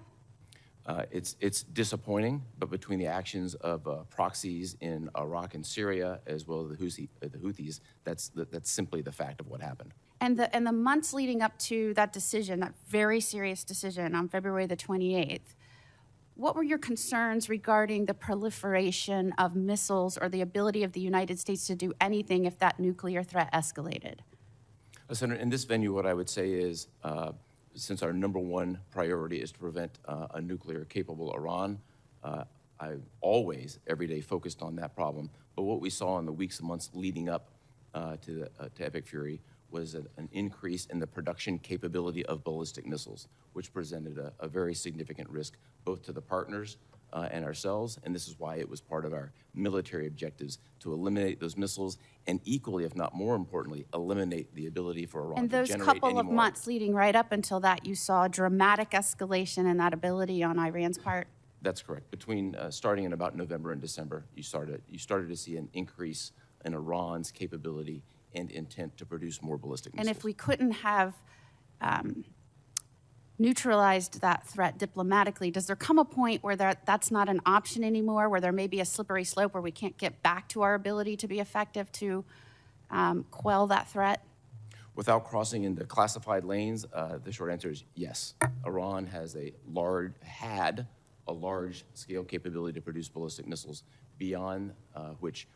It's disappointing, but between the actions of proxies in Iraq and Syria, as well as the Houthis, that's simply the fact of what happened. And the months leading up to that decision, that very serious decision on February the 28th, what were your concerns regarding the proliferation of missiles or the ability of the United States to do anything if that nuclear threat escalated? Senator, in this venue, what I would say is, since our number one priority is to prevent a nuclear-capable Iran, I always, every day, focused on that problem. But what we saw in the weeks and months leading up to Epic Fury was an increase in the production capability of ballistic missiles, which presented a very significant risk both to the partners and ourselves, and this is why it was part of our military objectives to eliminate those missiles and equally, if not more importantly, eliminate the ability for Iran And to those generate couple any of more. months leading right up until that, you saw a dramatic escalation in that ability on Iran's part? That's correct. Between starting in about November and December, you started to see an increase in Iran's capability and intent to produce more ballistic missiles. And if we couldn't have neutralized that threat diplomatically, does there come a point where that's not an option anymore, where there may be a slippery slope where we can't get back to our ability to be effective to quell that threat? Without crossing into classified lanes, the short answer is yes. Iran has had a large-scale capability to produce ballistic missiles beyond which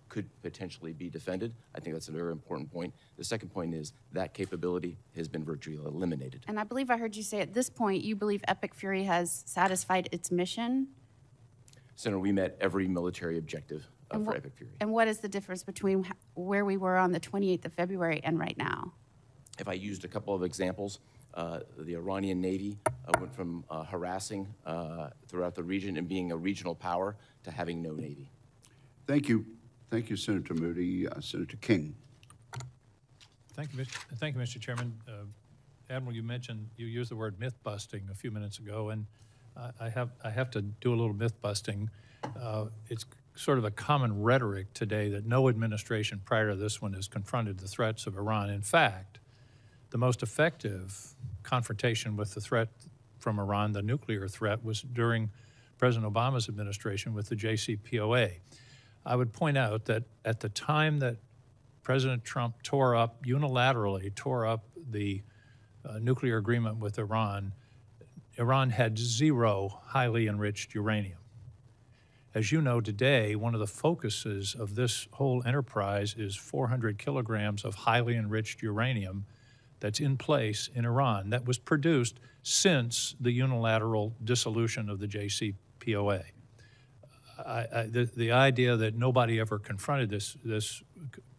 could potentially be defended. I think that's a very important point. The second point is that capability has been virtually eliminated. And I believe I heard you say at this point you believe Epic Fury has satisfied its mission? Senator, we met every military objective for Epic Fury. And what is the difference between where we were on the 28th of February and right now? If I used a couple of examples, the Iranian Navy went from harassing throughout the region and being a regional power to having no Navy. Thank you. Thank you, Senator Moody. Senator King. Thank you, Mr. Chairman. Admiral, you used the word myth busting a few minutes ago, and I have to do a little myth busting. It's sort of a common rhetoric today that no administration prior to this one has confronted the threats of Iran. In fact, the most effective confrontation with the threat from Iran, the nuclear threat, was during President Obama's administration with the JCPOA. I would point out that at the time that President Trump unilaterally tore up the nuclear agreement with Iran, Iran had 0 highly enriched uranium. As you know today, one of the focuses of this whole enterprise is 400 kilograms of highly enriched uranium that's in place in Iran that was produced since the unilateral dissolution of the JCPOA. The idea that nobody ever confronted this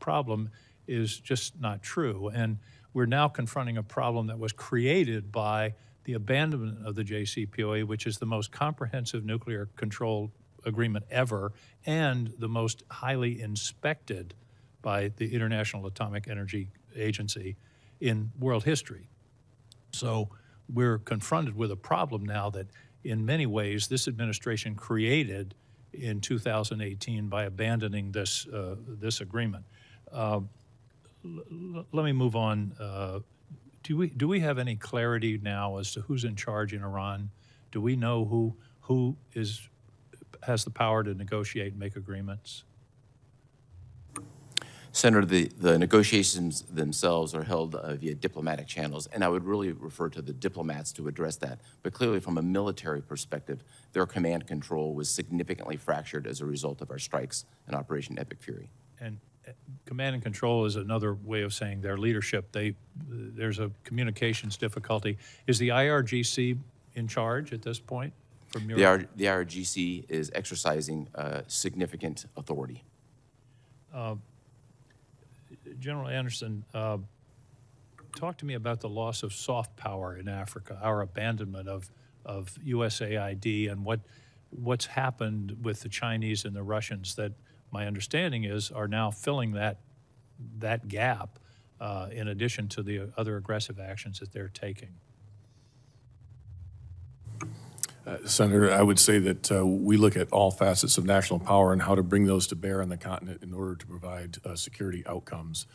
problem is just not true. And we're now confronting a problem that was created by the abandonment of the JCPOA, which is the most comprehensive nuclear control agreement ever and the most highly inspected by the International Atomic Energy Agency in world history. So we're confronted with a problem now that in many ways this administration created in 2018 by abandoning this agreement. Let me move on. Do we have any clarity now as to who's in charge in Iran? Do we know who has the power to negotiate and make agreements? Senator, the negotiations themselves are held via diplomatic channels, and I would really refer to the diplomats to address that. But clearly, from a military perspective, their command control was significantly fractured as a result of our strikes in Operation Epic Fury. And command and control is another way of saying their leadership. There's a communications difficulty. Is the IRGC in charge at this point? From your The IRGC is exercising significant authority. General Anderson, talk to me about the loss of soft power in Africa, our abandonment of USAID, and what's happened with the Chinese and the Russians that my understanding is are now filling that gap in addition to the other aggressive actions that they're taking. Senator, I would say that we look at all facets of national power and how to bring those to bear on the continent in order to provide security outcomes.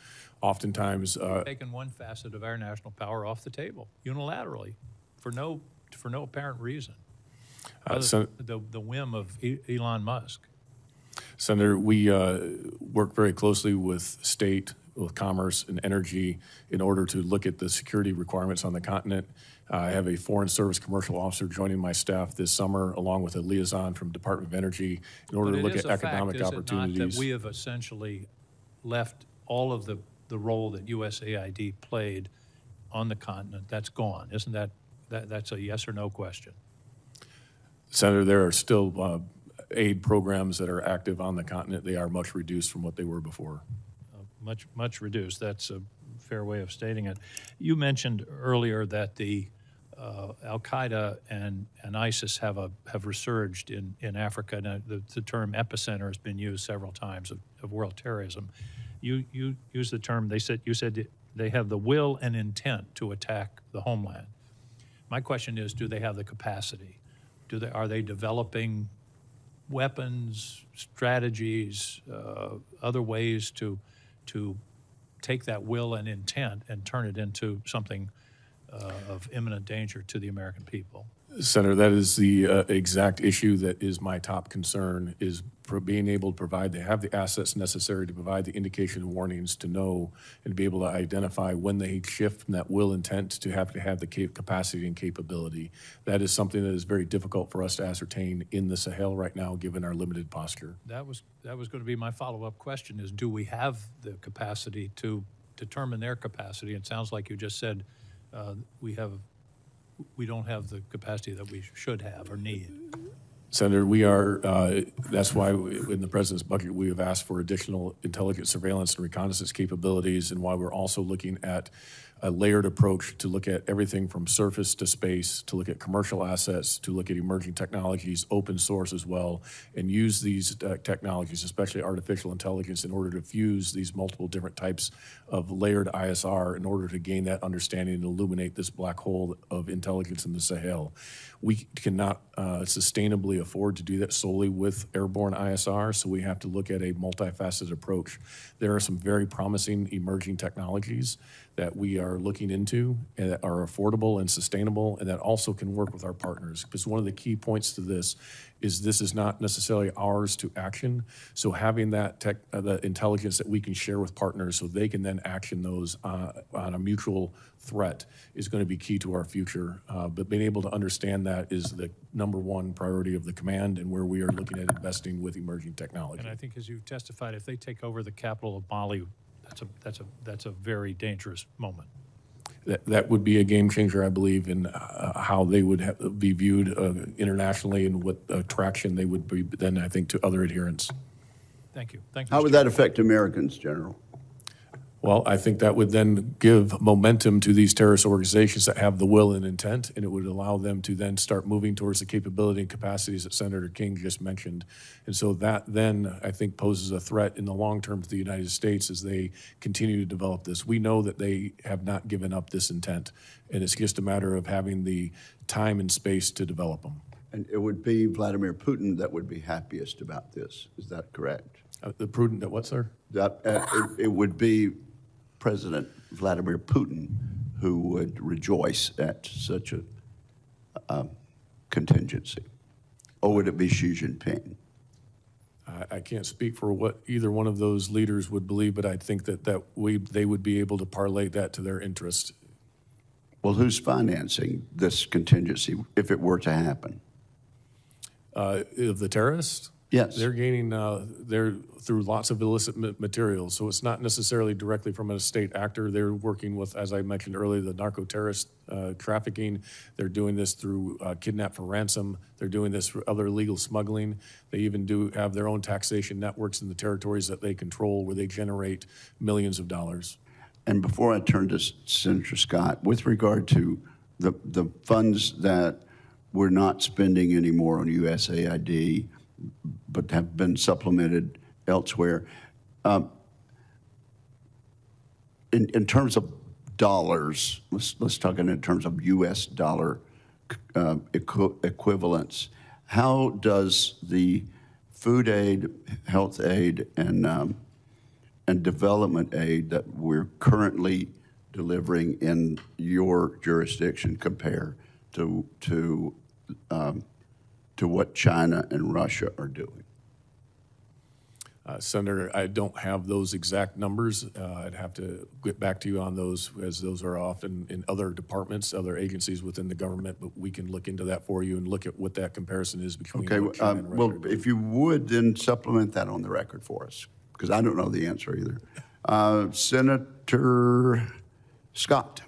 Oftentimes, Taking one facet of our national power off the table unilaterally for no apparent reason, other than the whim of Elon Musk. Senator, we work very closely with state, with commerce and energy in order to look at the security requirements on the continent. I have a Foreign Service Commercial Officer joining my staff this summer, along with a liaison from Department of Energy, in order to look at economic opportunities. Not that we have essentially left all of the role that USAID played on the continent. That's gone. Isn't that's a yes or no question? Senator, there are still aid programs that are active on the continent. They are much reduced from what they were before. Much reduced. That's a fair way of stating it. You mentioned earlier that the Al-Qaeda and ISIS have resurged in Africa. Now, the term epicenter has been used several times of world terrorism. You used the term, you said they have the will and intent to attack the homeland. My question is, do they have the capacity? Are they developing weapons, strategies, other ways to take that will and intent and turn it into something of imminent danger to the American people? Senator, that is the exact issue that is my top concern, is for being able to provide, they have the assets necessary to provide the indication and warnings to know and be able to identify when they shift from that will intent to have the capacity and capability. That is something that is very difficult for us to ascertain in the Sahel right now, given our limited posture. That was going to be my follow-up question, is do we have the capacity to determine their capacity? It sounds like you just said we don't have the capacity that we should have or need. Senator, we are, that's why in the President's budget we have asked for additional intelligence, surveillance, and reconnaissance capabilities, and why we're also looking at a layered approach to look at everything from surface to space, to look at commercial assets, to look at emerging technologies, open source as well, and use these technologies, especially artificial intelligence, in order to fuse these multiple different types of layered ISR in order to gain that understanding and illuminate this black hole of intelligence in the Sahel. We cannot sustainably afford to do that solely with airborne ISR, so we have to look at a multifaceted approach. There are some very promising emerging technologies that we are looking into and that are affordable and sustainable, and that also can work with our partners. Because one of the key points to this is not necessarily ours to action. So having that the intelligence that we can share with partners so they can then action those on a mutual threat is going to be key to our future. But being able to understand that is the #1 priority of the command, and where we are looking at investing with emerging technology. And I think, as you've testified, if they take over the capital of Mali, that's a very dangerous moment. That would be a game changer, I believe, in how they would be viewed internationally and what attraction they would be then, I think, to other adherents. Thank you. Thank you. How would that affect Americans, General? Well, I think that would then give momentum to these terrorist organizations that have the will and intent, and it would allow them to then start moving towards the capability and capacities that Senator King just mentioned. And so that then, I think, poses a threat in the long term to the United States as they continue to develop this. We know that they have not given up this intent, and it's just a matter of having the time and space to develop them. And it would be Vladimir Putin that would be happiest about this. Is that correct? The prudent that what, sir? That it would be President Vladimir Putin who would rejoice at such a contingency? Or would it be Xi Jinping? I can't speak for what either one of those leaders would believe, but I think that they would be able to parlay that to their interest. Well, who's financing this contingency if it were to happen? Of the terrorists? Yes. They're gaining, they're through lots of illicit materials, so it's not necessarily directly from a state actor. They're working with, as I mentioned earlier, the narco-terrorist trafficking. They're doing this through kidnap for ransom. They're doing this through other illegal smuggling. They even do have their own taxation networks in the territories that they control where they generate millions of dollars. And before I turn to Senator Scott, with regard to the funds that we're not spending anymore on USAID, but have been supplemented elsewhere, in terms of dollars, let's talk in terms of U.S. dollar equivalents. How does the food aid, health aid, and development aid that we're currently delivering in your jurisdiction compare to what China and Russia are doing? Senator, I don't have those exact numbers. I'd have to get back to you on those, as those are often in other departments, other agencies within the government, but we can look into that for you and look at what that comparison is between Okay, what China and Russia well, are doing. if you would, then supplement that on the record for us, because I don't know the answer either. Senator Scott.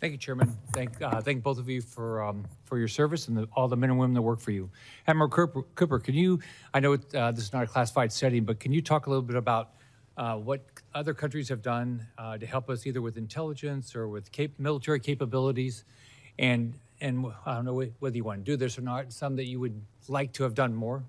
Thank you, Chairman. Thank both of you for your service and all the men and women that work for you. Admiral Cooper, can you, I know this is not a classified setting, but can you talk a little bit about what other countries have done to help us either with intelligence or with military capabilities? And I don't know whether you want to do this or not, some that you would like to have done more?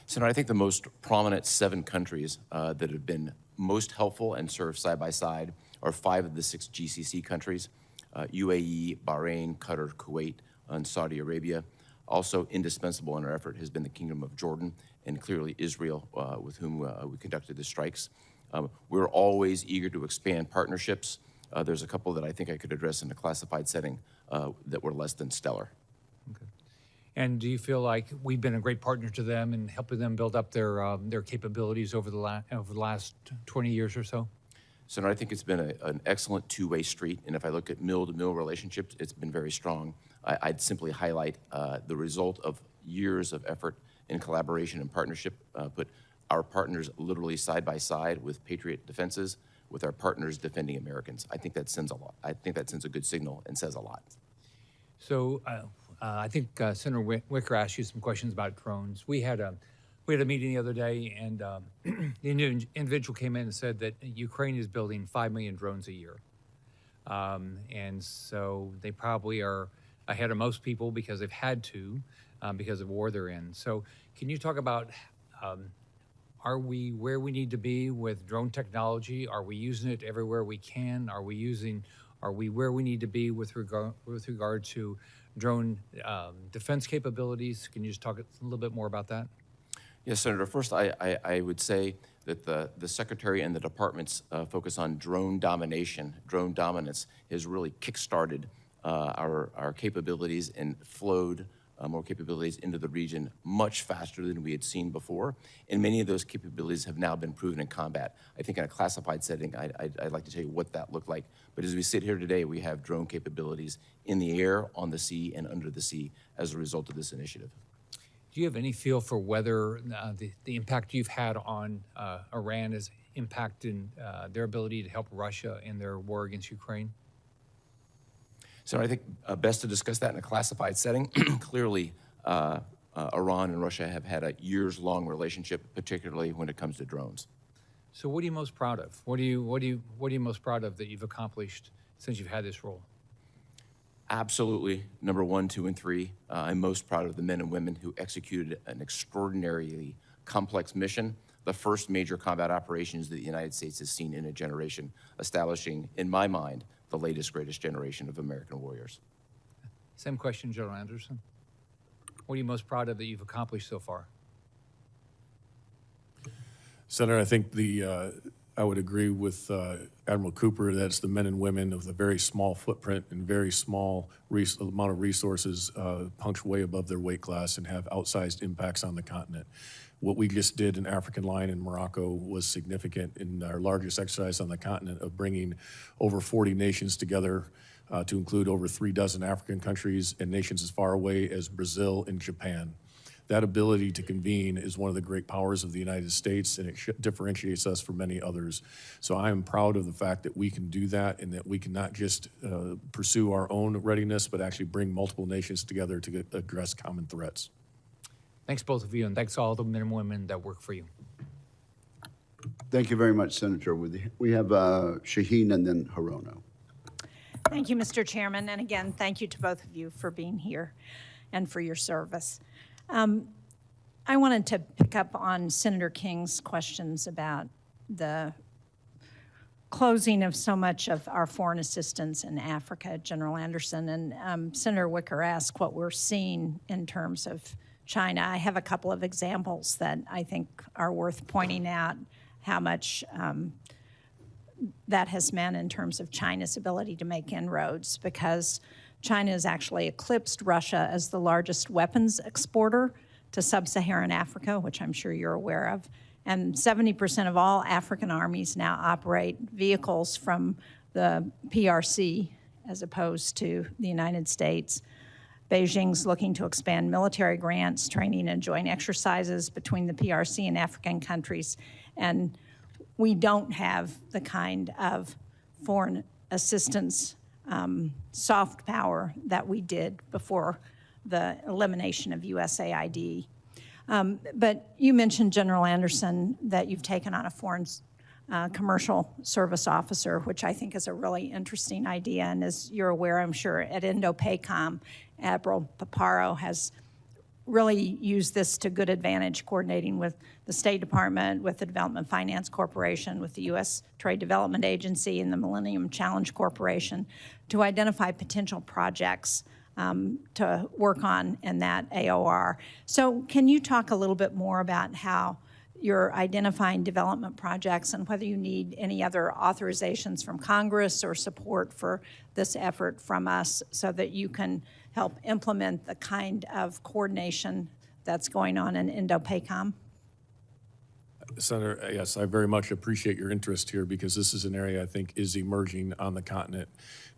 Senator, I think the most prominent 7 countries that have been most helpful and served side by side are 5 of the 6 GCC countries, UAE, Bahrain, Qatar, Kuwait, and Saudi Arabia. Also indispensable in our effort has been the Kingdom of Jordan and clearly Israel, with whom we conducted the strikes. We're always eager to expand partnerships. There's a couple that I think I could address in a classified setting that were less than stellar. Okay. And do you feel like we've been a great partner to them in helping them build up their capabilities over the last 20 years or so? Senator, I think it's been an excellent two-way street, and if I look at mill-to-mill relationships, it's been very strong. I'd simply highlight the result of years of effort in collaboration and partnership, put our partners literally side by side with Patriot defenses, with our partners defending Americans. I think that sends a lot. I think that sends a good signal and says a lot. So I think Senator Wicker asked you some questions about drones. We had a meeting the other day, and the individual came in and said that Ukraine is building 5 million drones a year. And so they probably are ahead of most people because they've had to, because of war they're in. So can you talk about, are we where we need to be with drone technology? Are we using it everywhere we can? Are we where we need to be with regard to drone defense capabilities? Can you just talk a little bit more about that? Yes, Senator. First, I would say that the Secretary and the Department's focus on drone domination, drone dominance, has really kick-started our capabilities and flowed more capabilities into the region much faster than we had seen before. And many of those capabilities have now been proven in combat. I think in a classified setting, I'd like to tell you what that looked like. But as we sit here today, we have drone capabilities in the air, on the sea, and under the sea as a result of this initiative. Do you have any feel for whether the impact you've had on Iran is impacting their ability to help Russia in their war against Ukraine? So I think best to discuss that in a classified setting. Clearly, Iran and Russia have had a years-long relationship, particularly when it comes to drones. So what are you most proud of? What are you most proud of that you've accomplished since you've had this role? Absolutely, number 1, 2, and 3. I'm most proud of the men and women who executed an extraordinarily complex mission, the first major combat operations that the United States has seen in a generation, establishing, in my mind, the latest, greatest generation of American warriors. Same question, General Anderson. What are you most proud of that you've accomplished so far? Senator, I think I would agree with Admiral Cooper that it's the men and women of the very small footprint and very small amount of resources punch way above their weight class and have outsized impacts on the continent. What we just did in African Lion in Morocco was significant in our largest exercise on the continent of bringing over 40 nations together to include over 36 African countries and nations as far away as Brazil and Japan. That ability to convene is one of the great powers of the United States, and it differentiates us from many others. So I am proud of the fact that we can do that, and that we can not just pursue our own readiness, but actually bring multiple nations together to address common threats. Thanks, both of you, and thanks to all the men and women that work for you. Thank you very much, Senator. We have Shaheen and then Hirono. Thank you, Mr. Chairman. And again, thank you to both of you for being here and for your service. I wanted to pick up on Senator King's questions about the closing of so much of our foreign assistance in Africa, General Anderson. And Senator Wicker asked what we're seeing in terms of China. I have a couple of examples that I think are worth pointing out how much that has meant in terms of China's ability to make inroads, because China has actually eclipsed Russia as the largest weapons exporter to sub-Saharan Africa, which I'm sure you're aware of. And 70% of all African armies now operate vehicles from the PRC as opposed to the United States. Beijing's looking to expand military grants, training, and joint exercises between the PRC and African countries. And we don't have the kind of foreign assistance soft power that we did before the elimination of USAID. But you mentioned, General Anderson, that you've taken on a foreign commercial service officer, which I think is a really interesting idea. And as you're aware, I'm sure, at INDOPACOM, Admiral Paparo has really used this to good advantage, coordinating with the State Department, with the Development Finance Corporation, with the U.S. Trade Development Agency, and the Millennium Challenge Corporation to identify potential projects to work on in that AOR. So can you talk a little bit more about how you're identifying development projects and whether you need any other authorizations from Congress or support for this effort from us so that you can help implement the kind of coordination that's going on in INDOPACOM? Senator, yes, I very much appreciate your interest here, because this is an area I think is emerging on the continent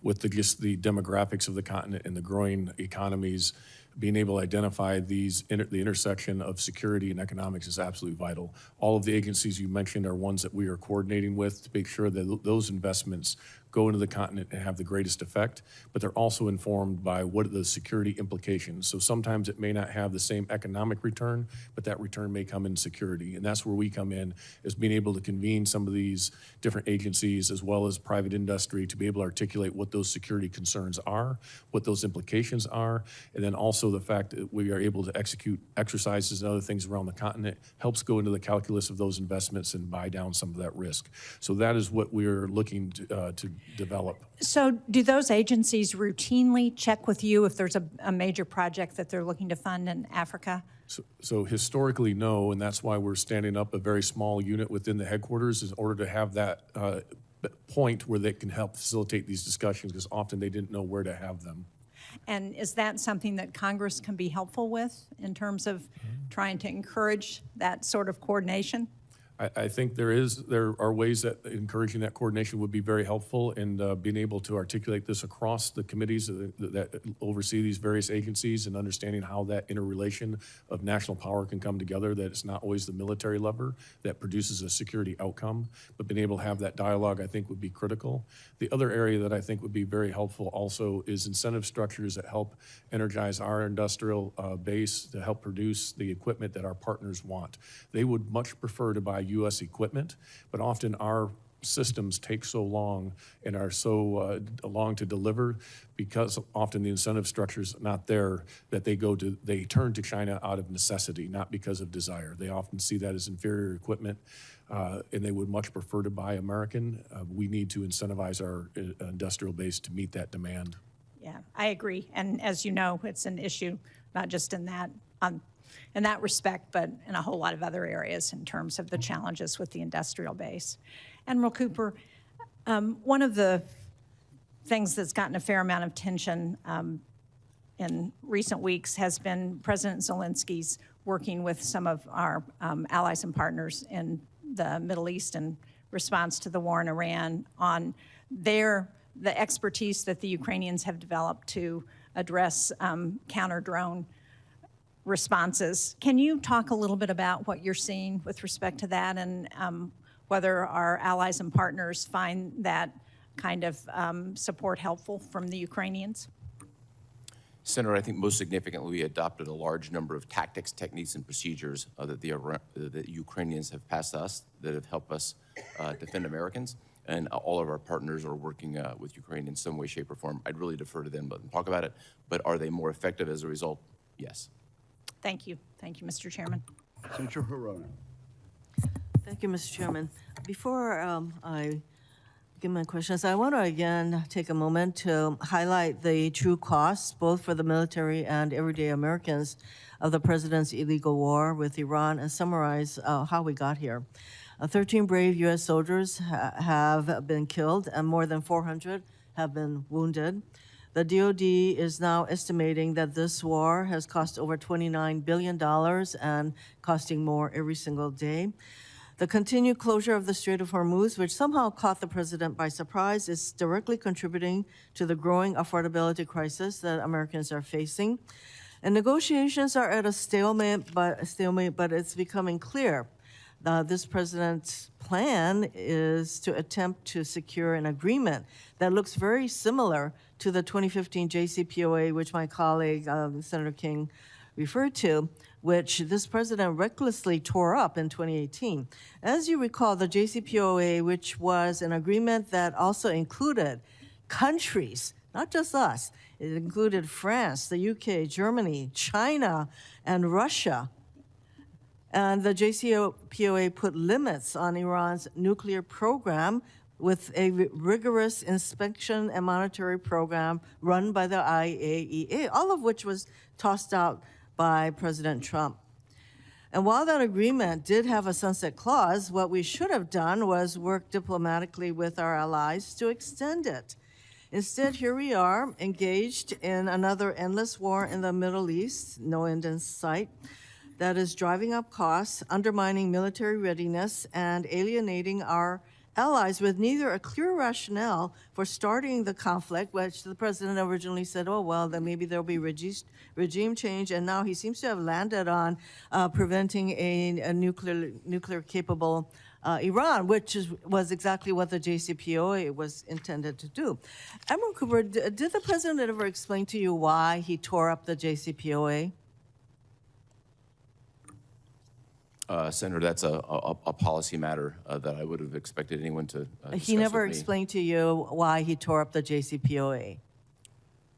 with just the demographics of the continent and the growing economies. Being able to identify the intersection of security and economics is absolutely vital. All of the agencies you mentioned are ones that we are coordinating with to make sure that those investments go into the continent and have the greatest effect, but they're also informed by what are the security implications. So sometimes it may not have the same economic return, but that return may come in security. And that's where we come in, is being able to convene some of these different agencies as well as private industry to be able to articulate what those security concerns are, what those implications are, and then also the fact that we are able to execute exercises and other things around the continent helps go into the calculus of those investments and buy down some of that risk. So that is what we're looking to develop. So do those agencies routinely check with you if there's a major project that they're looking to fund in Africa? So historically, no, and that's why we're standing up a very small unit within the headquarters in order to have that point where they can help facilitate these discussions, because often they didn't know where to have them. And is that something that Congress can be helpful with in terms of trying to encourage that sort of coordination? I think there are ways that encouraging that coordination would be very helpful, and being able to articulate this across the committees that oversee these various agencies, and understanding how that interrelation of national power can come together, that it's not always the military lever that produces a security outcome, but being able to have that dialogue, I think, would be critical. The other area that I think would be very helpful also is incentive structures that help energize our industrial base to help produce the equipment that our partners want. They would much prefer to buy U.S. equipment, but often our systems take so long and are so long to deliver, because often the incentive structure is not there, that they turn to China out of necessity, not because of desire. They often see that as inferior equipment, and they would much prefer to buy American. We need to incentivize our industrial base to meet that demand. Yeah, I agree. And as you know, it's an issue not just in that respect, but in a whole lot of other areas in terms of the challenges with the industrial base. Admiral Cooper, one of the things that's gotten a fair amount of attention in recent weeks has been President Zelensky's working with some of our allies and partners in the Middle East in response to the war in Iran on their the expertise that the Ukrainians have developed to address counter-drone responses. Can you talk a little bit about what you're seeing with respect to that, and whether our allies and partners find that kind of support helpful from the Ukrainians? Senator, I think most significantly, we adopted a large number of tactics, techniques, and procedures that the Ukrainians have passed us that have helped us defend Americans. And all of our partners are working with Ukraine in some way, shape, or form. I'd really defer to them, let them talk about it. But are they more effective as a result? Yes. Thank you. Thank you, Mr. Chairman. Senator Hirono. Thank you, Mr. Chairman. Before I begin my questions, I want to again take a moment to highlight the true costs, both for the military and everyday Americans, of the president's illegal war with Iran, and summarize how we got here. 13 brave U.S. soldiers have been killed, and more than 400 have been wounded. The DoD is now estimating that this war has cost over $29 billion and costing more every single day. The continued closure of the Strait of Hormuz, which somehow caught the president by surprise, is directly contributing to the growing affordability crisis that Americans are facing. And negotiations are at a stalemate, but it's becoming clear this president's plan is to attempt to secure an agreement that looks very similar to the 2015 JCPOA, which my colleague, Senator King, referred to, which this president recklessly tore up in 2018. As you recall, the JCPOA, which was an agreement that also included countries, not just us, it included France, the UK, Germany, China, and Russia. And the JCPOA put limits on Iran's nuclear program with a rigorous inspection and monitoring program run by the IAEA, all of which was tossed out by President Trump. And while that agreement did have a sunset clause, what we should have done was work diplomatically with our allies to extend it. Instead, here we are, engaged in another endless war in the Middle East, no end in sight, that is driving up costs, undermining military readiness, and alienating our allies with neither a clear rationale for starting the conflict, which the president originally said, oh, well, then maybe there'll be regime change, and now he seems to have landed on preventing a nuclear-capable Iran, which was exactly what the JCPOA was intended to do. Admiral Cooper, did the president ever explain to you why he tore up the JCPOA? Senator, that's a policy matter that I would have expected anyone to discuss He never with me. explained to you why he tore up the JCPOA.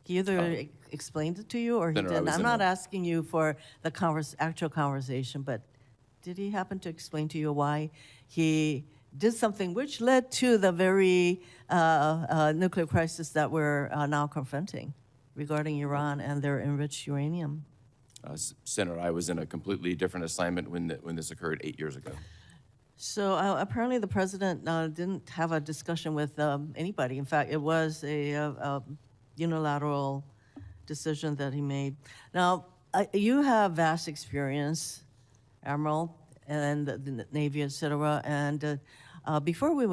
He either explained it to you or he Senator, didn't. I'm not asking you for the actual conversation, but did he happen to explain to you why he did something which led to the very nuclear crisis that we're now confronting regarding Iran and their enriched uranium? Senator, I was in a completely different assignment when this occurred 8 years ago. So apparently the president didn't have a discussion with anybody. In fact, it was a unilateral decision that he made. Now, you have vast experience, Admiral, and the Navy, et cetera. And before we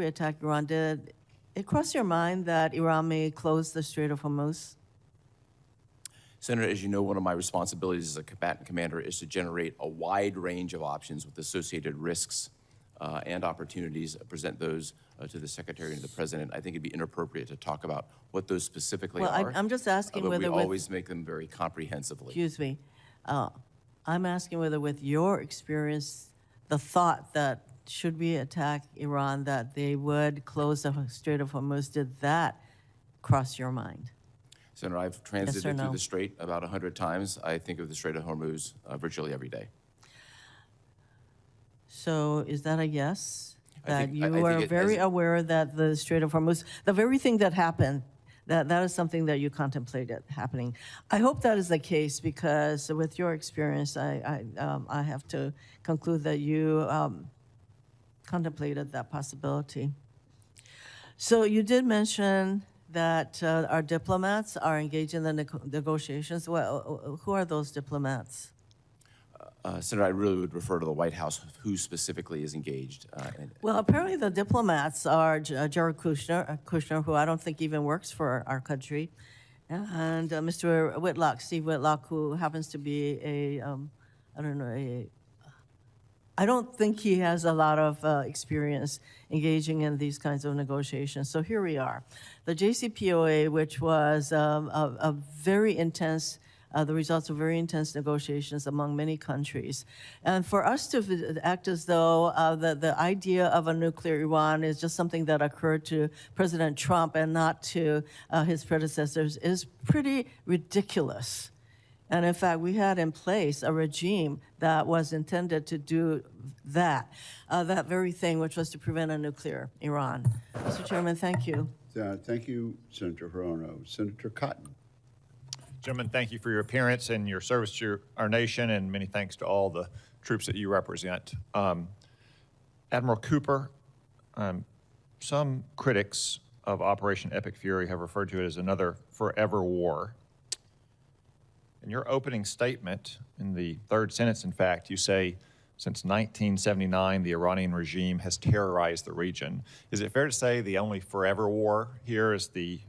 attacked Iran, did it cross your mind that Iran may close the Strait of Hormuz? Senator, as you know, one of my responsibilities as a combatant commander is to generate a wide range of options with associated risks and opportunities, present those to the Secretary and the President. I think it'd be inappropriate to talk about what those specifically are. Well, I'm just asking but whether we always make them very comprehensively. Excuse me. I'm asking whether with your experience, the thought that should we attack Iran, that they would close the Strait of Hormuz, did that cross your mind? Senator, I've transited through the Strait about 100 times. I think of the Strait of Hormuz virtually every day. So is that a yes? That you I are think very aware that the Strait of Hormuz, the very thing that happened, that is something that you contemplated happening. I hope that is the case because with your experience, I have to conclude that you contemplated that possibility. So you did mention that our diplomats are engaged in the negotiations. Well, who are those diplomats? Senator, I really would refer to the White House who specifically is engaged. Well, apparently the diplomats are Jared Kushner, who I don't think even works for our country, and Mr. Whitlock, Steve Whitlock, who happens to be I don't think he has a lot of experience engaging in these kinds of negotiations. So here we are. The JCPOA, which was a very intense, the results of very intense negotiations among many countries. And for us to act as though the idea of a nuclear Iran is just something that occurred to President Trump and not to his predecessors is pretty ridiculous. And in fact, we had in place a regime that was intended to do that very thing, which was to prevent a nuclear Iran. Mr. Chairman, thank you. Thank you, Senator Hirono. Senator Cotton. Gentlemen, thank you for your appearance and your service to our nation, and many thanks to all the troops that you represent. Admiral Cooper, some critics of Operation Epic Fury have referred to it as another forever war. In your opening statement, in the third sentence, in fact, you say, since 1979, the Iranian regime has terrorized the region. Is it fair to say the only forever war here is the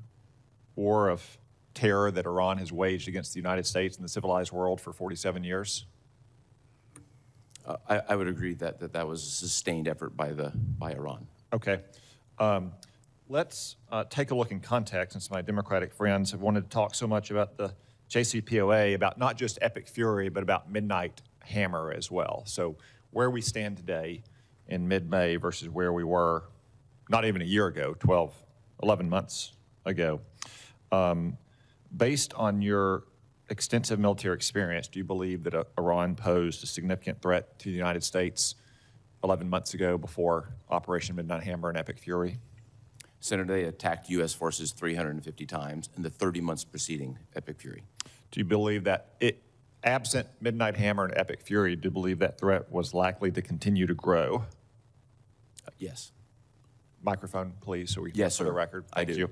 war of terror that Iran has waged against the United States and the civilized world for 47 years? I would agree that that was a sustained effort by Iran. Okay. Let's take a look in context, since my Democratic friends have wanted to talk so much about the JCPOA, about not just Epic Fury, but about Midnight Hammer as well. So where we stand today in mid-May versus where we were not even a year ago, 11 months ago. Based on your extensive military experience, do you believe that Iran posed a significant threat to the United States 11 months ago before Operation Midnight Hammer and Epic Fury? Senator, they attacked U.S. forces 350 times in the 30 months preceding Epic Fury. Do you believe that, absent Midnight Hammer and Epic Fury, do you believe that threat was likely to continue to grow? Yes. Microphone, please, so we can Yes, for the sir. record. I Thank do.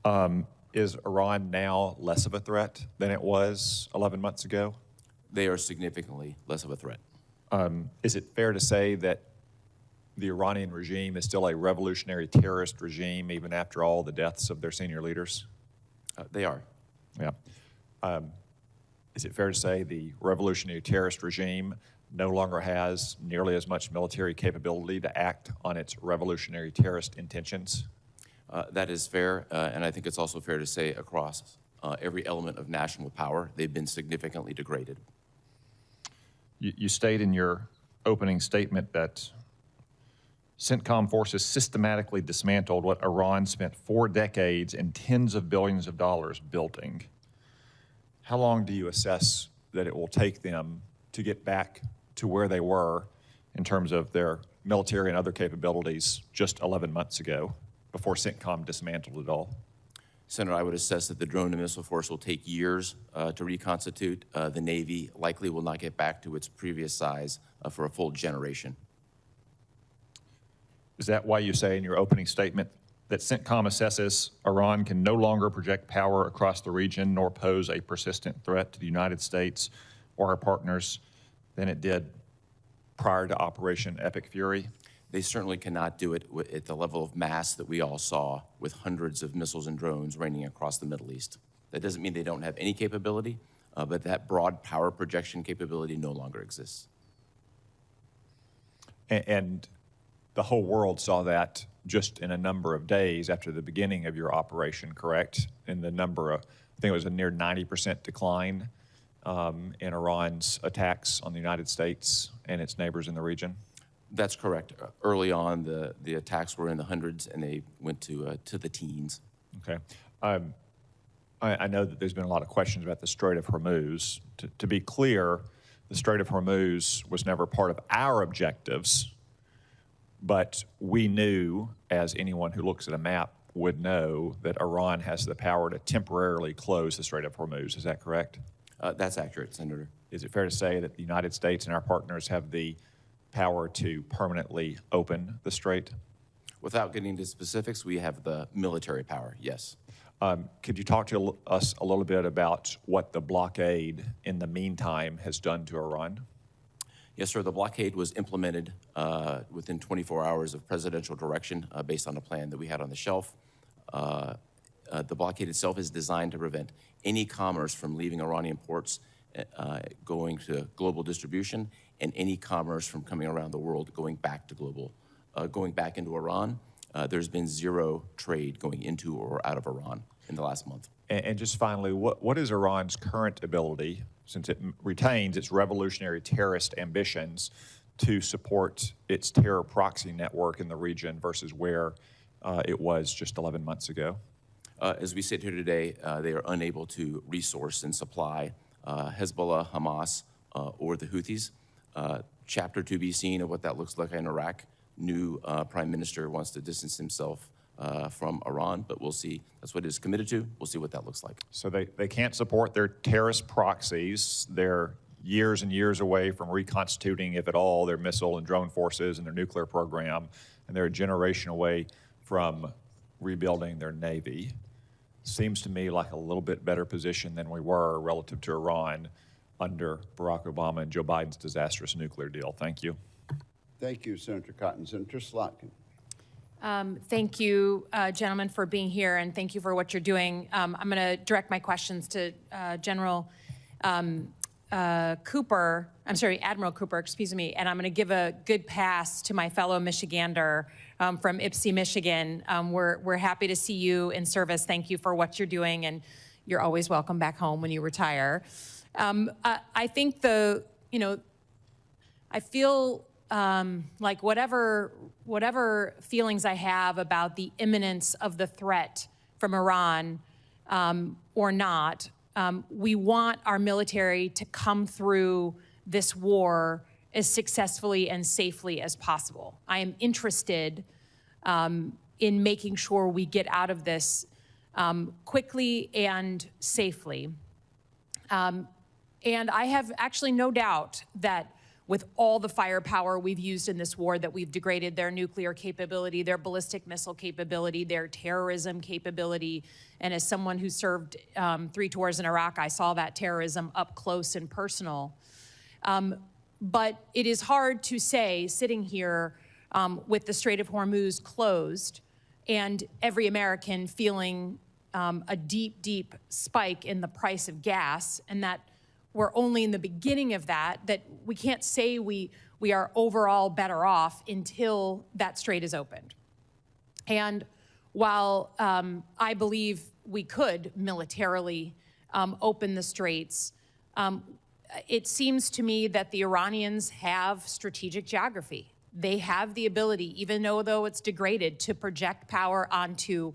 you. Is Iran now less of a threat than it was 11 months ago? They are significantly less of a threat. Is it fair to say that the Iranian regime is still a revolutionary terrorist regime even after all the deaths of their senior leaders? They are. Yeah. Is it fair to say the revolutionary terrorist regime no longer has nearly as much military capability to act on its revolutionary terrorist intentions? That is fair, and I think it's also fair to say across every element of national power, they've been significantly degraded. You state in your opening statement that CENTCOM forces systematically dismantled what Iran spent 4 decades and tens of billions of dollars building. How long do you assess that it will take them to get back to where they were in terms of their military and other capabilities just 11 months ago, before CENTCOM dismantled it all? Senator, I would assess that the drone and missile force will take years to reconstitute. The Navy likely will not get back to its previous size for a full generation. Is that why you say in your opening statement that CENTCOM assesses Iran can no longer project power across the region nor pose a persistent threat to the United States or our partners than it did prior to Operation Epic Fury? They certainly cannot do it at the level of mass that we all saw with hundreds of missiles and drones raining across the Middle East. That doesn't mean they don't have any capability, but that broad power projection capability no longer exists. And the whole world saw that just in a number of days after the beginning of your operation, correct? In the number of, I think it was a near 90% decline in Iran's attacks on the United States and its neighbors in the region? That's correct. Early on, the attacks were in the hundreds, and they went to the teens. Okay. I know that there's been a lot of questions about the Strait of Hormuz. To be clear, the Strait of Hormuz was never part of our objectives, but we knew, as anyone who looks at a map would know, that Iran has the power to temporarily close the Strait of Hormuz. Is that correct? That's accurate, Senator. Is it fair to say that the United States and our partners have the power to permanently open the strait? Without getting into specifics, we have the military power, yes. Could you talk to us a little bit about what the blockade in the meantime has done to Iran? Yes, sir. The blockade was implemented within 24 hours of presidential direction based on a plan that we had on the shelf. The blockade itself is designed to prevent any commerce from leaving Iranian ports going to global distribution, and any commerce from coming around the world going back into Iran. There's been zero trade going into or out of Iran in the last month. And just finally, what is Iran's current ability, since it retains its revolutionary terrorist ambitions, to support its terror proxy network in the region versus where it was just 11 months ago? As we sit here today, they are unable to resource and supply Hezbollah, Hamas, or the Houthis. Chapter to be seen of what that looks like in Iraq. New prime minister wants to distance himself from Iran, but we'll see. That's what it is committed to. We'll see what that looks like. So they can't support their terrorist proxies. They're years and years away from reconstituting, if at all, their missile and drone forces and their nuclear program, and they're a generation away from rebuilding their Navy. Seems to me like a little bit better position than we were relative to Iran under Barack Obama and Joe Biden's disastrous nuclear deal. Thank you. Thank you, Senator Cotton. Senator Slotkin. Thank you, gentlemen, for being here, and thank you for what you're doing. I'm going to direct my questions to Admiral Cooper, excuse me, and I'm going to give a good pass to my fellow Michigander from Ypsi, Michigan. We're happy to see you in service. Thank you for what you're doing, and you're always welcome back home when you retire. I think I feel like whatever feelings I have about the imminence of the threat from Iran or not, we want our military to come through this war as successfully and safely as possible. I am interested in making sure we get out of this quickly and safely. And I have actually no doubt that with all the firepower we've used in this war, that we've degraded their nuclear capability, their ballistic missile capability, their terrorism capability. And as someone who served 3 tours in Iraq, I saw that terrorism up close and personal. But it is hard to say, sitting here with the Strait of Hormuz closed and every American feeling a deep, deep spike in the price of gas, and that we're only in the beginning of that we can't say we are overall better off until that strait is opened. And while I believe we could militarily open the straits, it seems to me that the Iranians have strategic geography. They have the ability, even though it's degraded, to project power onto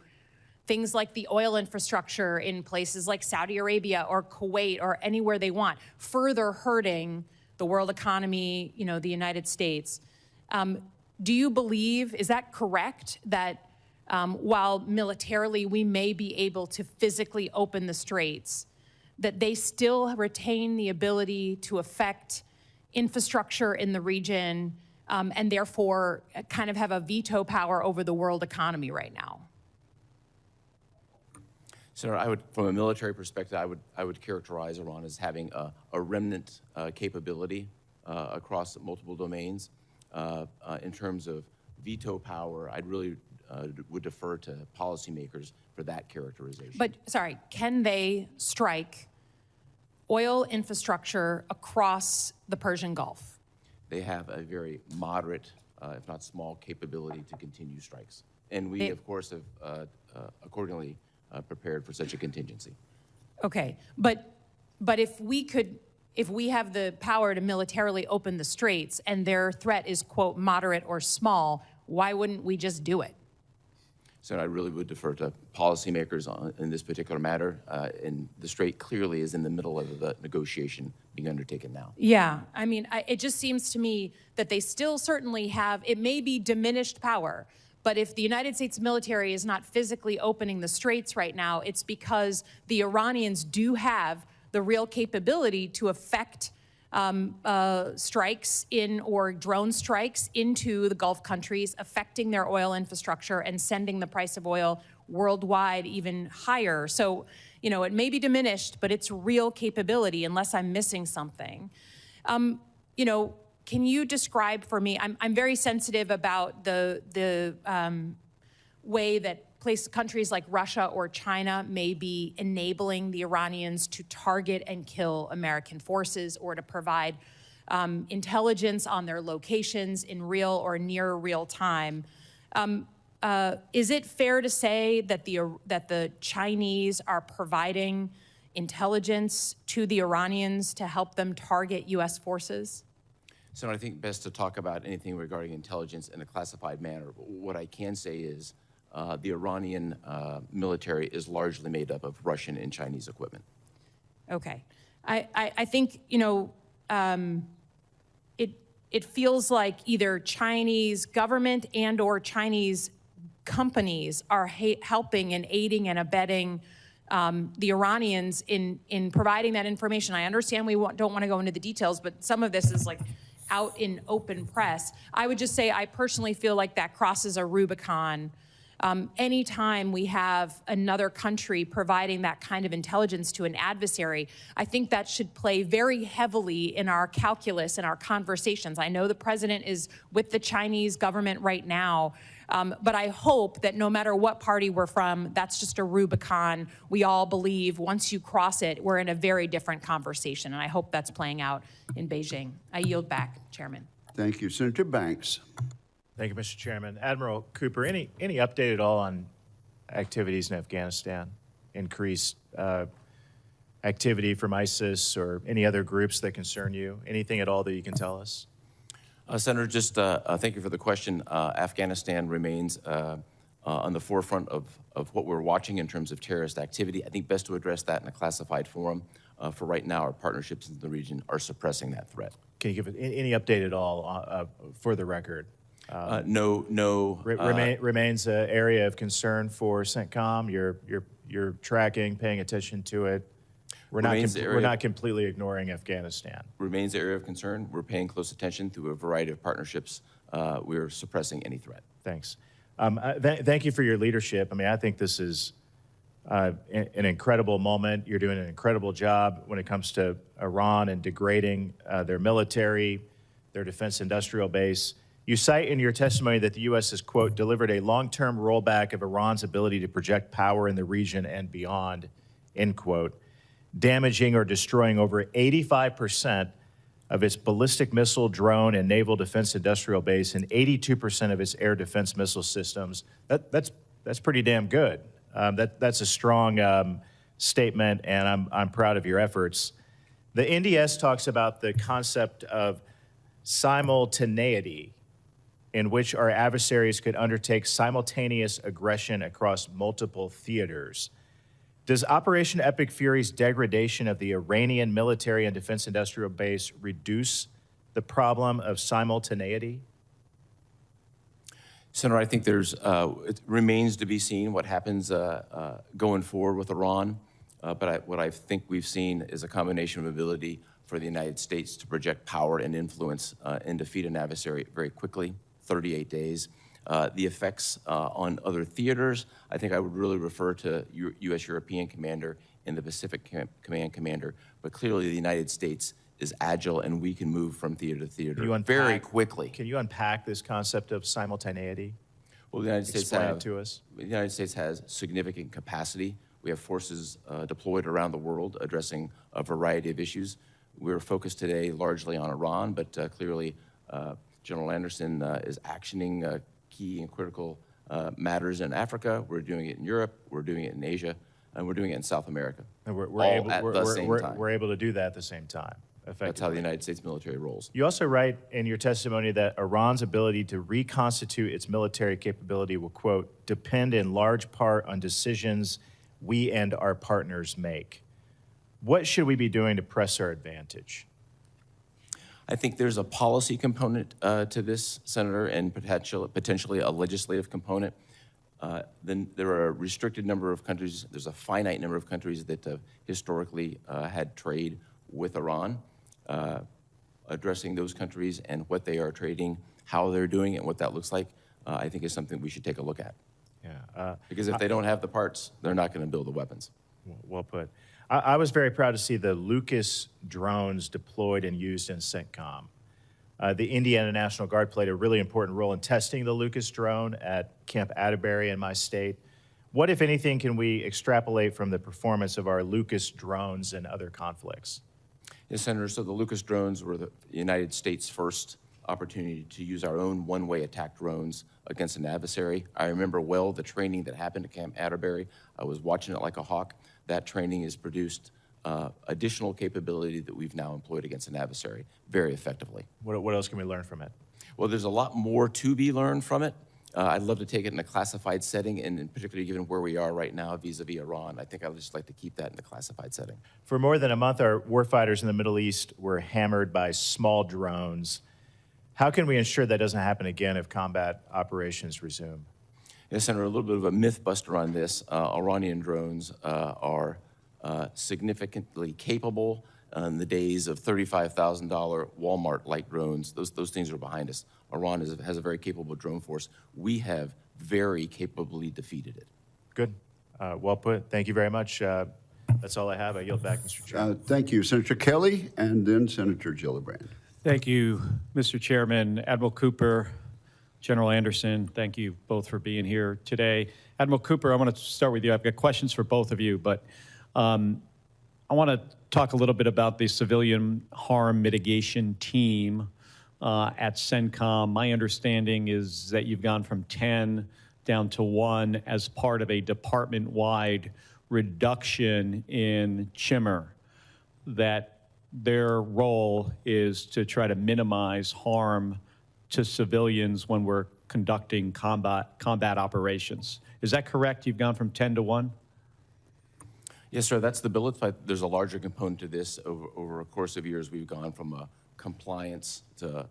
things like the oil infrastructure in places like Saudi Arabia or Kuwait or anywhere they want, further hurting the world economy, the United States. Do you believe, is that correct, that while militarily we may be able to physically open the straits, that they still retain the ability to affect infrastructure in the region and therefore kind of have a veto power over the world economy right now? Senator, from a military perspective, I would characterize Iran as having a remnant capability across multiple domains. In terms of veto power, I'd really would defer to policymakers for that characterization. But, sorry, can they strike oil infrastructure across the Persian Gulf? They have a very moderate, if not small, capability to continue strikes. And we, of course, have accordingly prepared for such a contingency. Okay, but if we have the power to militarily open the straits and their threat is, quote, moderate or small, why wouldn't we just do it? So I really would defer to policymakers in this particular matter, and the strait clearly is in the middle of the negotiation being undertaken now. Yeah, I mean, it just seems to me that they still certainly have, it may be diminished power, but if the United States military is not physically opening the straits right now, it's because the Iranians do have the real capability to affect strikes or drone strikes into the Gulf countries, affecting their oil infrastructure and sending the price of oil worldwide even higher. So, it may be diminished, but it's real capability unless I'm missing something. can you describe for me, I'm very sensitive about the way that countries like Russia or China may be enabling the Iranians to target and kill American forces or to provide intelligence on their locations in real or near real time. Is it fair to say that the Chinese are providing intelligence to the Iranians to help them target U.S. forces? So I think best to talk about anything regarding intelligence in a classified manner. What I can say is the Iranian military is largely made up of Russian and Chinese equipment. Okay. I think, you know, it feels like either Chinese government and or Chinese companies are helping and aiding and abetting the Iranians in providing that information. I understand we don't want to go into the details, but some of this is like out in open press. I would just say I personally feel like that crosses a Rubicon. Anytime we have another country providing that kind of intelligence to an adversary, I think that should play very heavily in our calculus and our conversations. I know the president is with the Chinese government right now, but I hope that no matter what party we're from, that's just a Rubicon. We all believe once you cross it, we're in a very different conversation, and I hope that's playing out in Beijing. I yield back, Chairman. Thank you. Senator Banks. Thank you, Mr. Chairman. Admiral Cooper, any update at all on activities in Afghanistan? Increased activity from ISIS or any other groups that concern you? Anything at all that you can tell us? Senator, just thank you for the question. Afghanistan remains on the forefront of what we're watching in terms of terrorist activity. I think best to address that in a classified forum. For right now, our partnerships in the region are suppressing that threat. Can you give any update at all for the record? No. Remains an area of concern for CENTCOM. You're tracking, paying attention to it. We're not completely ignoring Afghanistan. Remains an area of concern. We're paying close attention through a variety of partnerships. We're suppressing any threat. Thanks. Thank you for your leadership. I mean, I think this is an incredible moment. You're doing an incredible job when it comes to Iran and degrading their military, their defense industrial base. You cite in your testimony that the U.S. has, quote, delivered a long-term rollback of Iran's ability to project power in the region and beyond, end quote, damaging or destroying over 85% of its ballistic missile, drone, and naval defense industrial base and 82% of its air defense missile systems. That's pretty damn good. That's a strong statement, and I'm proud of your efforts. The NDS talks about the concept of simultaneity, in which our adversaries could undertake simultaneous aggression across multiple theaters. Does Operation Epic Fury's degradation of the Iranian military and defense industrial base reduce the problem of simultaneity? Senator, I think it remains to be seen what happens going forward with Iran. But what I think we've seen is a combination of ability for the United States to project power and influence and defeat an adversary very quickly, 38 days. The effects on other theaters, I think I would really refer to U.S. European Commander and the Pacific Command Commander. But clearly the United States is agile and we can move from theater to theater very quickly. Can you unpack this concept of simultaneity? Well, the United States Explain it to us. The United States has significant capacity. We have forces deployed around the world addressing a variety of issues. We're focused today largely on Iran, but clearly General Anderson is actioning key and critical matters in Africa. We're doing it in Europe, we're doing it in Asia, and we're doing it in South America. And all at the same time. We're able to do that at the same time. That's how the United States military rolls. You also write in your testimony that Iran's ability to reconstitute its military capability will, quote, depend in large part on decisions we and our partners make. What should we be doing to press our advantage? I think there's a policy component to this, Senator, and potentially a legislative component. Then there are a restricted number of countries. There's a finite number of countries that have historically had trade with Iran. Addressing those countries and what they are trading, how they're doing it, and what that looks like, I think is something we should take a look at. Yeah. Because if they don't have the parts, they're not going to build the weapons. Well put. I was very proud to see the Lucas drones deployed and used in CENTCOM. The Indiana National Guard played a really important role in testing the Lucas drone at Camp Atterbury in my state. What, if anything, can we extrapolate from the performance of our Lucas drones in other conflicts? Yes, Senator, so the Lucas drones were the United States' first opportunity to use our own one-way attack drones against an adversary. I remember well the training that happened at Camp Atterbury. I was watching it like a hawk. That training has produced additional capability that we've now employed against an adversary very effectively. What else can we learn from it? Well, there's a lot more to be learned from it. I'd love to take it in a classified setting, and in particular, given where we are right now vis-a-vis Iran, I think I'd just like to keep that in the classified setting. For more than a month, our warfighters in the Middle East were hammered by small drones. How can we ensure that doesn't happen again if combat operations resume? Yes, Senator, a little bit of a myth buster on this. Iranian drones are significantly capable. In the days of $35,000 Walmart light drones, those things are behind us. Iran has a very capable drone force. We have very capably defeated it. Good. Well put. Thank you very much. That's all I have. I yield back, Mr. Chairman. Thank you, Senator Kelly, and then Senator Gillibrand. Thank you, Mr. Chairman. Admiral Cooper, General Anderson, thank you both for being here today. Admiral Cooper, I want to start with you. I've got questions for both of you, but I want to talk a little bit about the civilian harm mitigation team at CENTCOM. My understanding is that you've gone from 10 down to 1 as part of a department-wide reduction in chimmer, that their role is to try to minimize harm to civilians when we're conducting combat operations. Is that correct? You've gone from 10 to 1? Yes, sir, that's the billet, but there's a larger component to this. Over a course of years, we've gone from compliance to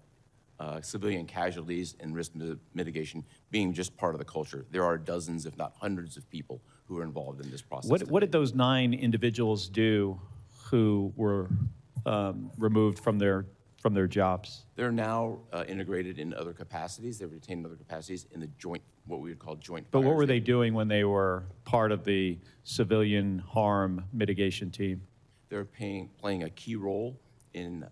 civilian casualties and risk mitigation being just part of the culture. There are dozens, if not hundreds, of people who are involved in this process. What did those 9 individuals do who were removed from their jobs? They're now integrated in other capacities. They're retained in other capacities in the joint, what we would call joint. But what were they doing when they were part of the civilian harm mitigation team? They're playing a key role in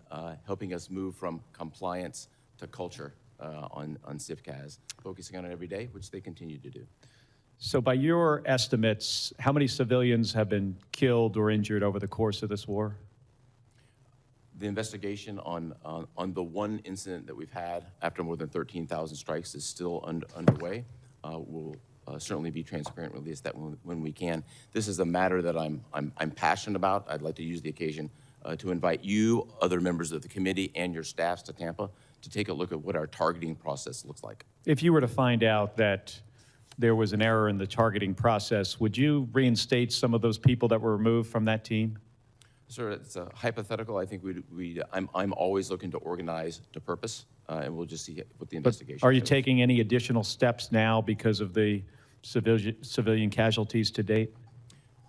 helping us move from compliance to culture on CIFCAS, focusing on it every day, which they continue to do. So by your estimates, how many civilians have been killed or injured over the course of this war? The investigation on the one incident that we've had after more than 13,000 strikes is still underway. We'll certainly be transparent, release that when we can. This is a matter that I'm passionate about. I'd like to use the occasion to invite you, other members of the committee, and your staffs to Tampa to take a look at what our targeting process looks like. If you were to find out that there was an error in the targeting process, would you reinstate some of those people that were removed from that team? Sir, it's a hypothetical. I think I'm always looking to organize to purpose, and we'll just see what the investigation But are you shows. taking any additional steps now because of the civilian casualties to date?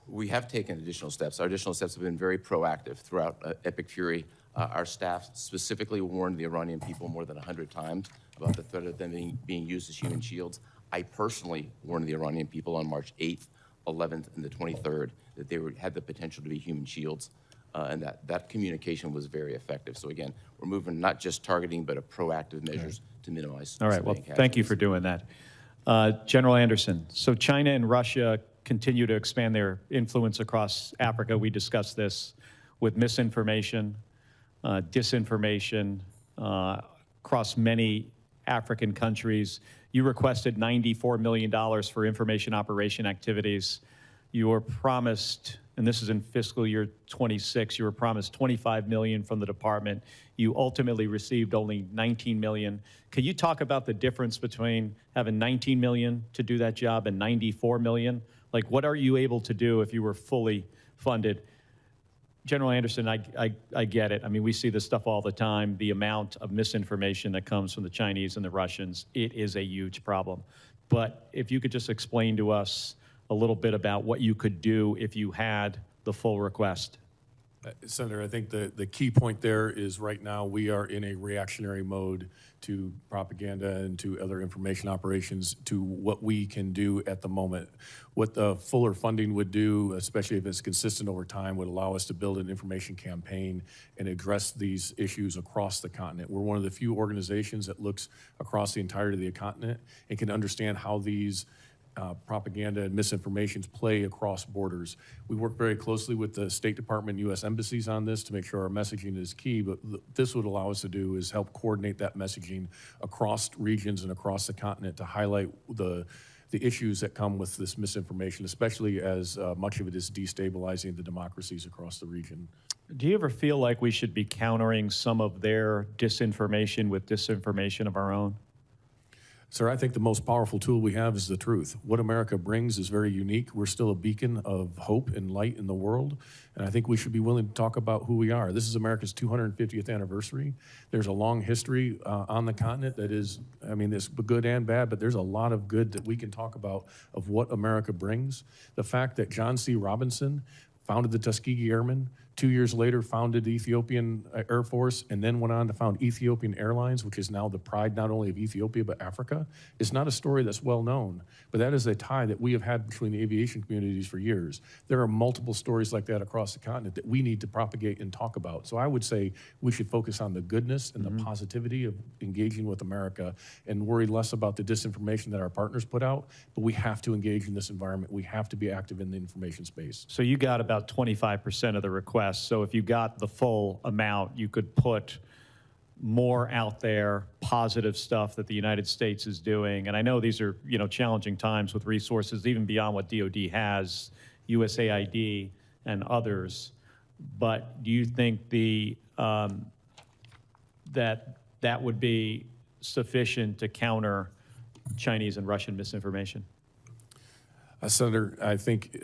We have taken additional steps. Our additional steps have been very proactive throughout Epic Fury. Our staff specifically warned the Iranian people more than 100 times about the threat of them being used as human shields. I personally warned the Iranian people on March 8th, 11th, and the 23rd that they had the potential to be human shields, and that communication was very effective. So again, we're moving not just targeting, but a proactive measures to minimize. All right, well, thank you for doing that. General Anderson, so China and Russia continue to expand their influence across Africa. We discussed this with misinformation, disinformation across many African countries. You requested $94 million for information operation activities. You were promised, and this is in fiscal year 26, you were promised $25 million from the department. You ultimately received only $19 million. Can you talk about the difference between having $19 million to do that job and $94 million? Like, what are you able to do if you were fully funded? General Anderson, I get it. I mean, we see this stuff all the time. The amount of misinformation that comes from the Chinese and the Russians, it is a huge problem. But if you could just explain to us a little bit about what you could do if you had the full request. Senator, I think the key point there is right now we are in a reactionary mode to propaganda and to other information operations to what we can do at the moment. What the fuller funding would do, especially if it's consistent over time, would allow us to build an information campaign and address these issues across the continent. We're one of the few organizations that looks across the entirety of the continent and can understand how these propaganda and misinformations play across borders. We work very closely with the State Department and U.S. embassies on this to make sure our messaging is key, but this would allow us to do is help coordinate that messaging across regions and across the continent to highlight the issues that come with this misinformation, especially as much of it is destabilizing the democracies across the region. Do you ever feel like we should be countering some of their disinformation with disinformation of our own? Sir, I think the most powerful tool we have is the truth. What America brings is very unique. We're still a beacon of hope and light in the world, and I think we should be willing to talk about who we are. This is America's 250th anniversary. There's a long history on the continent that is, I mean, there's good and bad, but there's a lot of good that we can talk about of what America brings. The fact that John C. Robinson founded the Tuskegee Airmen, 2 years later founded the Ethiopian Air Force, and then went on to found Ethiopian Airlines, which is now the pride not only of Ethiopia but Africa. It's not a story that's well known, but that is a tie that we have had between the aviation communities for years. There are multiple stories like that across the continent that we need to propagate and talk about. So I would say we should focus on the goodness and the positivity of engaging with America and worry less about the disinformation that our partners put out, but we have to engage in this environment. We have to be active in the information space. So you got about 25% of the requests. So if you got the full amount, you could put more out there, positive stuff that the United States is doing. And I know these are, challenging times with resources even beyond what DoD has, USAID and others. But do you think that would be sufficient to counter Chinese and Russian misinformation? Senator, I think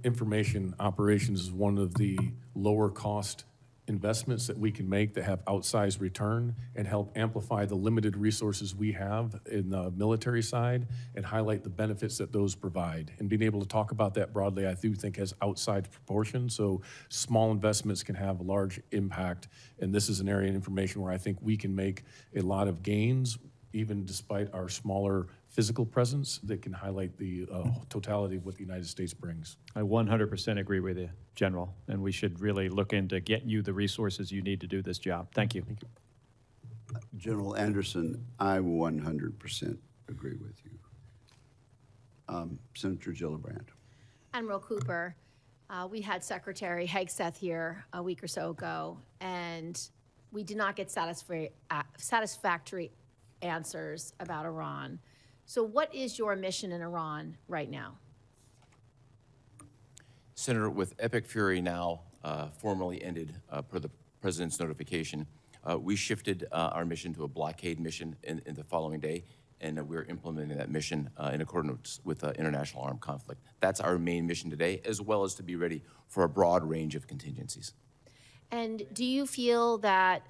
information operations is one of the lower cost investments that we can make that have outsized return and help amplify the limited resources we have in the military side and highlight the benefits that those provide. And being able to talk about that broadly, I do think has outside proportion. So small investments can have a large impact. And this is an area of information where I think we can make a lot of gains, even despite our smaller physical presence, that can highlight the totality of what the United States brings. I 100% agree with you, General, and we should really look into getting you the resources you need to do this job. Thank you. Thank you. General Anderson, I 100% agree with you. Senator Gillibrand. Admiral Cooper, we had Secretary Hegseth here a week or so ago, and we did not get satisfactory answers about Iran. So what is your mission in Iran right now? Senator, with Epic Fury now formally ended per the President's notification, we shifted our mission to a blockade mission in the following day, and we're implementing that mission in accordance with international armed conflict. That's our main mission today, as well as to be ready for a broad range of contingencies. And do you feel that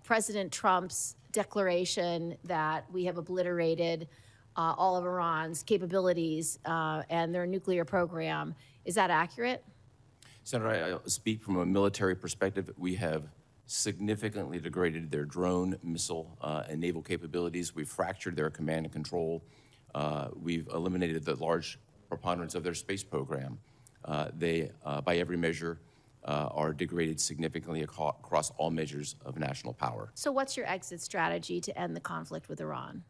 President Trump's declaration that we have obliterated all of Iran's capabilities and their nuclear program, is that accurate? Senator, I speak from a military perspective. We have significantly degraded their drone, missile, and naval capabilities. We've fractured their command and control. We've eliminated the large preponderance of their space program. They, by every measure, are degraded significantly across all measures of national power. So what's your exit strategy to end the conflict with Iran?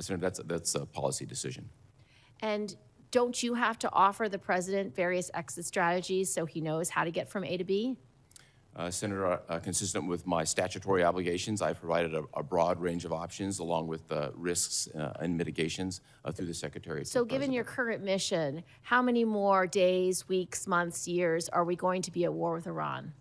Senator, that's a policy decision. And don't you have to offer the president various exit strategies so he knows how to get from A to B? Senator, consistent with my statutory obligations, I provided a broad range of options along with risks and mitigations through the Secretary. So given your current mission, how many more days, weeks, months, years are we going to be at war with Iran?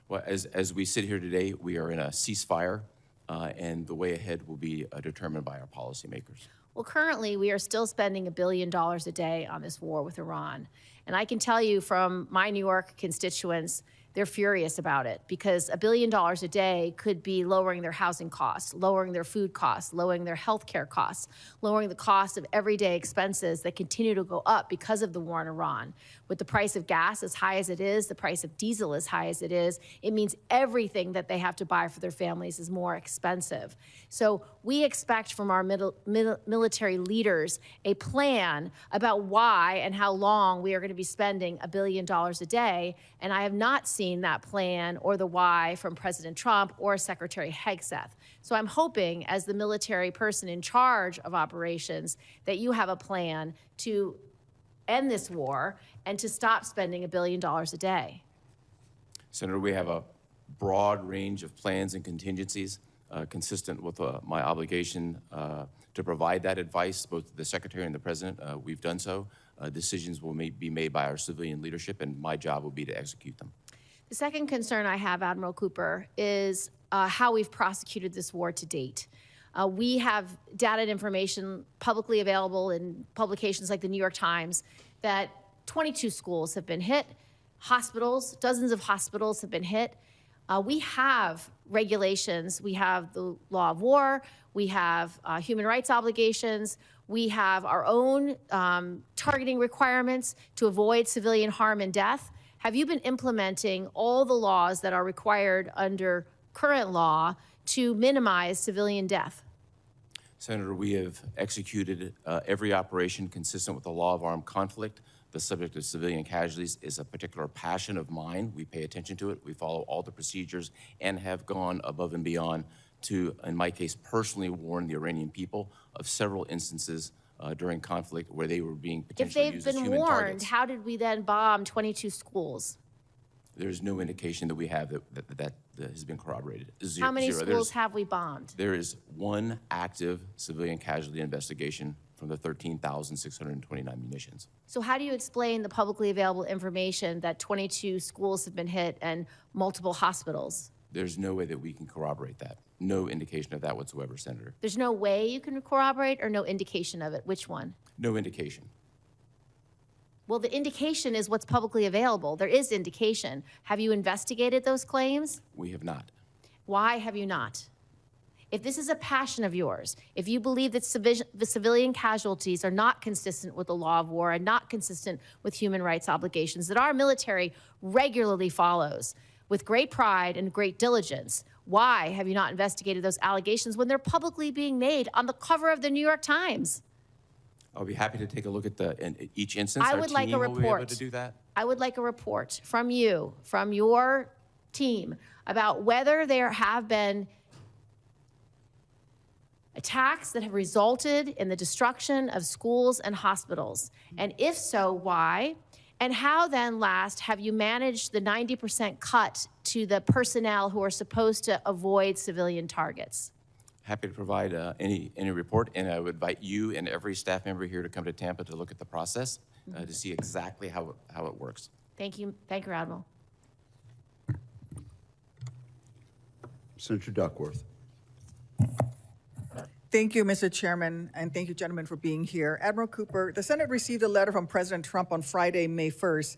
Well, as we sit here today, we are in a ceasefire, and the way ahead will be determined by our policymakers. Well, currently, we are still spending $1 billion a day on this war with Iran. And I can tell you from my New York constituents they're furious about it because $1 billion a day could be lowering their housing costs, lowering their food costs, lowering their health care costs, lowering the cost of everyday expenses that continue to go up because of the war in Iran. With the price of gas as high as it is, the price of diesel as high as it is, it means everything that they have to buy for their families is more expensive. So we expect from our military leaders a plan about why and how long we are going to be spending $1 billion a day, and I have not seen that plan or the why from President Trump or Secretary Hegseth. So I'm hoping, as the military person in charge of operations, that you have a plan to end this war and to stop spending $1 billion a day. Senator, we have a broad range of plans and contingencies consistent with my obligation to provide that advice, both the Secretary and the President. We've done so. Decisions will be made by our civilian leadership, and my job will be to execute them. The second concern I have, Admiral Cooper, is how we've prosecuted this war to date. We have data and information publicly available in publications like the New York Times that 22 schools have been hit, hospitals, dozens of hospitals have been hit. We have regulations, we have the law of war, we have human rights obligations, we have our own targeting requirements to avoid civilian harm and death. Have you been implementing all the laws that are required under current law to minimize civilian death? Senator, we have executed every operation consistent with the law of armed conflict. The subject of civilian casualties is a particular passion of mine. We pay attention to it. We follow all the procedures and have gone above and beyond to, in my case, personally warn the Iranian people of several instances during conflict where they were being potentially used as human targets. If they've been warned, how did we then bomb 22 schools? There's no indication that we have that has been corroborated. Zero. How many schools have we bombed? There is one active civilian casualty investigation from the 13,629 munitions. So how do you explain the publicly available information that 22 schools have been hit and multiple hospitals? There's no way that we can corroborate that. No indication of that whatsoever, Senator. There's no way you can corroborate or no indication of it? Which one? No indication. Well, the indication is what's publicly available. There is indication. Have you investigated those claims? We have not. Why have you not? If this is a passion of yours, if you believe that the civilian casualties are not consistent with the law of war and not consistent with human rights obligations that our military regularly follows with great pride and great diligence, why have you not investigated those allegations when they're publicly being made on the cover of the New York Times? I'll be happy to take a look at each instance. I would like a report. Will be able to do that. I would like a report from you, from your team, about whether there have been attacks that have resulted in the destruction of schools and hospitals. And if so, why? And how then, last, have you managed the 90% cut to the personnel who are supposed to avoid civilian targets? Happy to provide any report, and I would invite you and every staff member here to come to Tampa to look at the process to see exactly how it works. Thank you, Admiral. Senator Duckworth. Thank you, Mr. Chairman, and thank you, gentlemen, for being here. Admiral Cooper, the Senate received a letter from President Trump on Friday, May 1st,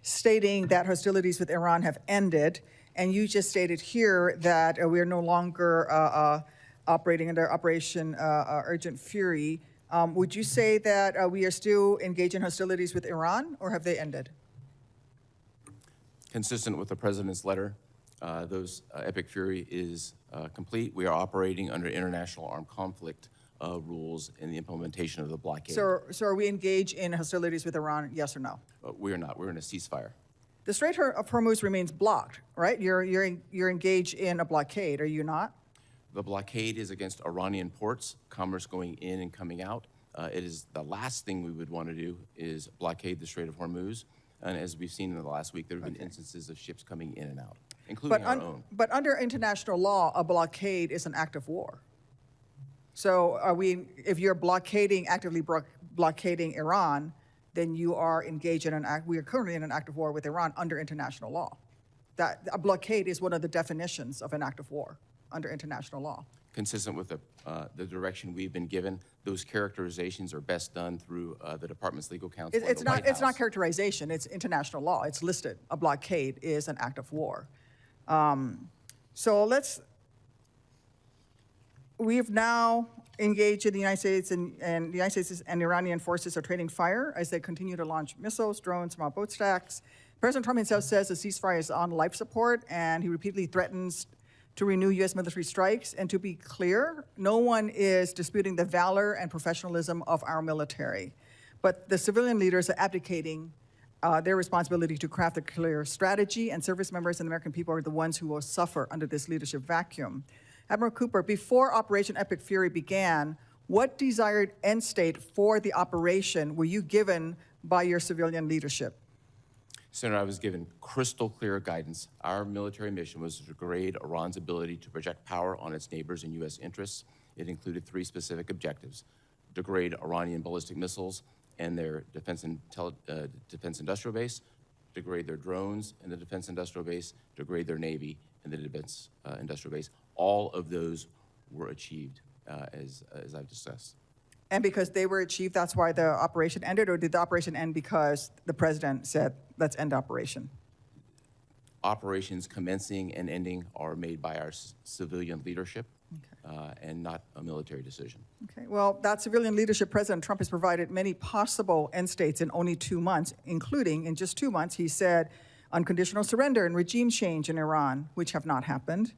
stating that hostilities with Iran have ended, and you just stated here that we are no longer operating under Operation Urgent Fury. Would you say that we are still engaged in hostilities with Iran, or have they ended? Consistent with the President's letter, those Epic Fury is complete. We are operating under international armed conflict rules in the implementation of the blockade. So are we engaged in hostilities with Iran, yes or no? We are not. We're in a ceasefire. The Strait of Hormuz remains blocked, right? You're engaged in a blockade, are you not? The blockade is against Iranian ports, commerce going in and coming out. It is the last thing we would want to do is blockade the Strait of Hormuz. And as we've seen in the last week, there have been instances of ships coming in and out, including our own. But under international law, a blockade is an act of war. So if you're actively blockading Iran, then you are engaged in we are currently in an act of war with Iran under international law. That a blockade is one of the definitions of an act of war under international law. consistent with the direction we've been given. Those characterizations are best done through the department's legal counsel. It's not. It's not characterization. It's international law. It's listed. A blockade is an act of war. So we've now engaged in the United States, and the United States and Iranian forces are trading fire as they continue to launch missiles, drones, small boat stacks. President Trump himself says the ceasefire is on life support, and he repeatedly threatens to renew U.S. military strikes. And to be clear, no one is disputing the valor and professionalism of our military. But the civilian leaders are abdicating their responsibility to craft a clear strategy, and service members and the American people are the ones who will suffer under this leadership vacuum. Admiral Cooper, before Operation Epic Fury began, what desired end state for the operation were you given by your civilian leadership? Senator, I was given crystal clear guidance. Our military mission was to degrade Iran's ability to project power on its neighbors and U.S. interests. It included 3 specific objectives: degrade Iranian ballistic missiles and their defense industrial base, degrade their drones in the defense industrial base, degrade their Navy in the defense industrial base. All of those were achieved, as I've discussed. And because they were achieved, that's why the operation ended, or did the operation end because the president said, let's end operation? Operations commencing and ending are made by our civilian leadership, and not a military decision. Okay, well, that civilian leadership, President Trump has provided many possible end states in only 2 months, including in just 2 months, he said unconditional surrender and regime change in Iran, which have not happened.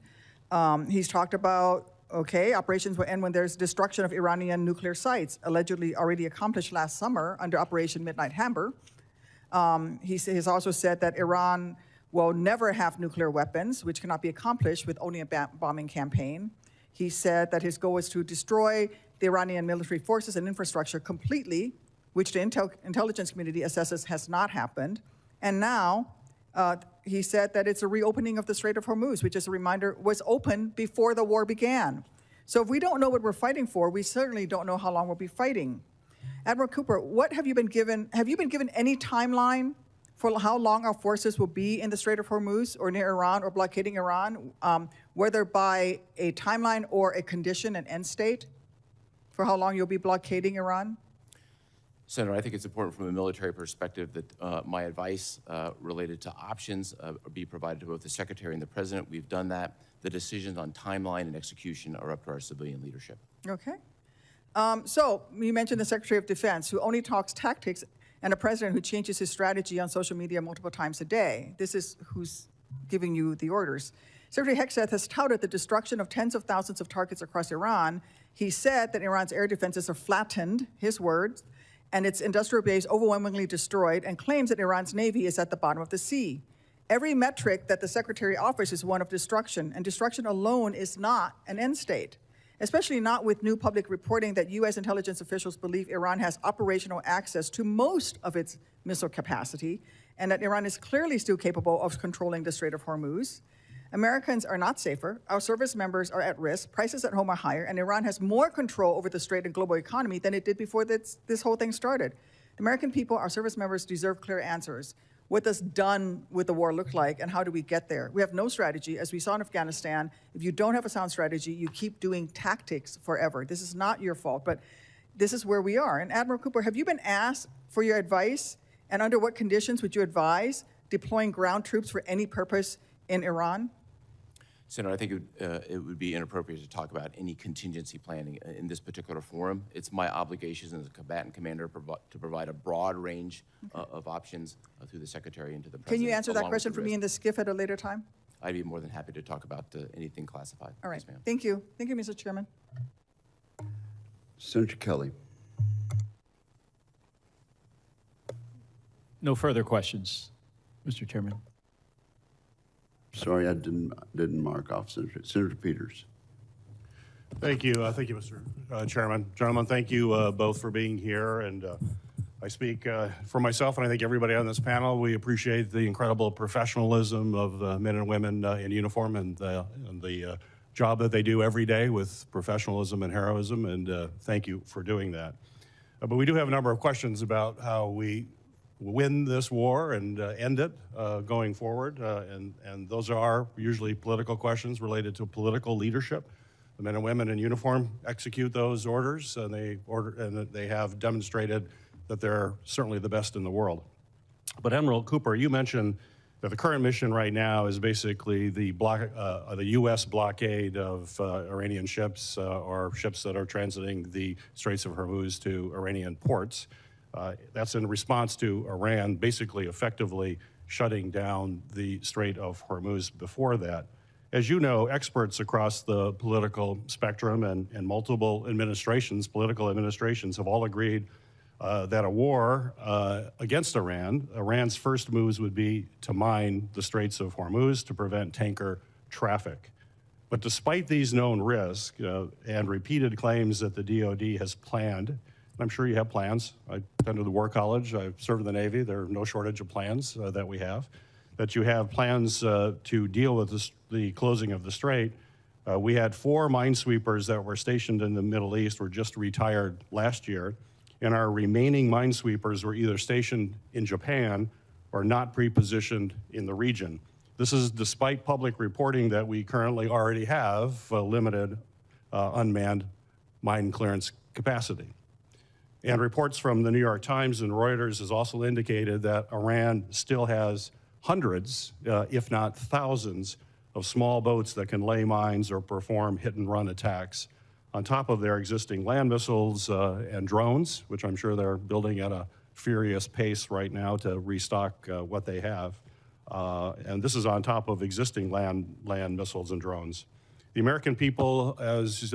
He's talked about, operations will end when there's destruction of Iranian nuclear sites, allegedly already accomplished last summer under Operation Midnight Hammer. He has also said that Iran will never have nuclear weapons, which cannot be accomplished with only a bombing campaign. He said that his goal is to destroy the Iranian military forces and infrastructure completely, which the intelligence community assesses has not happened. And now, he said that it's a reopening of the Strait of Hormuz, which, as a reminder, was open before the war began. So if we don't know what we're fighting for, we certainly don't know how long we'll be fighting. Admiral Cooper, what have you been given? Have you been given any timeline for how long our forces will be in the Strait of Hormuz or near Iran or blockading Iran, whether by a timeline or a condition, an end state, for how long you'll be blockading Iran? Senator, I think it's important from a military perspective that my advice related to options be provided to both the Secretary and the President. We've done that. The decisions on timeline and execution are up to our civilian leadership. Okay. So you mentioned the Secretary of Defense, who only talks tactics, and a president who changes his strategy on social media multiple times a day. This is who's giving you the orders. Secretary Hegseth has touted the destruction of tens of thousands of targets across Iran. He said that Iran's air defenses are flattened, his words, and its industrial base overwhelmingly destroyed, and claims that Iran's Navy is at the bottom of the sea. Every metric that the Secretary offers is one of destruction, and destruction alone is not an end state, especially not with new public reporting that U.S. intelligence officials believe Iran has operational access to most of its missile capacity, and that Iran is clearly still capable of controlling the Strait of Hormuz. Americans are not safer, our service members are at risk, prices at home are higher, and Iran has more control over the Strait and global economy than it did before this whole thing started. The American people, our service members, deserve clear answers. What does done with the war look like, and how do we get there? We have no strategy. As we saw in Afghanistan, if you don't have a sound strategy, you keep doing tactics forever. This is not your fault, but this is where we are. And Admiral Cooper, have you been asked for your advice, and under what conditions would you advise deploying ground troops for any purpose in Iran? Senator, I think it would be inappropriate to talk about any contingency planning in this particular forum. It's my obligation as a combatant commander to provide a broad range of options through the Secretary and to the President. Can you answer that question for me in the skiff at a later time? I'd be more than happy to talk about anything classified. All right. Yes, ma'am. Thank you. Thank you, Mr. Chairman. Senator Kelly. No further questions, Mr. Chairman. Sorry, I didn't mark off Senator Peters. Thank you, Mr. Chairman. Gentlemen, thank you both for being here. And I speak for myself, and I think everybody on this panel. We appreciate the incredible professionalism of the men and women in uniform and the job that they do every day with professionalism and heroism. And thank you for doing that. But we do have a number of questions about how we win this war and end it going forward. And those are usually political questions related to political leadership. The men and women in uniform execute those orders, and they have demonstrated that they're certainly the best in the world. But Admiral Cooper, you mentioned that the current mission right now is basically the U.S. blockade of Iranian ships or ships that are transiting the Straits of Hormuz to Iranian ports. That's in response to Iran basically effectively shutting down the Strait of Hormuz before that. As you know, experts across the political spectrum and multiple administrations, political administrations, have all agreed that a war against Iran, Iran's first moves would be to mine the Straits of Hormuz to prevent tanker traffic. But despite these known risks and repeated claims that the DoD has planned, and I'm sure you have plans. I've been to the War College, I've served in the Navy, there are no shortage of plans that we have, that you have plans to deal with the closing of the strait. We had 4 minesweepers that were stationed in the Middle East, were just retired last year, and our remaining minesweepers were either stationed in Japan or not pre-positioned in the region. This is despite public reporting that we currently already have limited unmanned mine clearance capacity. And reports from the New York Times and Reuters has also indicated that Iran still has hundreds, if not thousands, of small boats that can lay mines or perform hit-and-run attacks on top of their existing land missiles and drones, which I'm sure they're building at a furious pace right now to restock what they have. And this is on top of existing land missiles and drones. The American people, as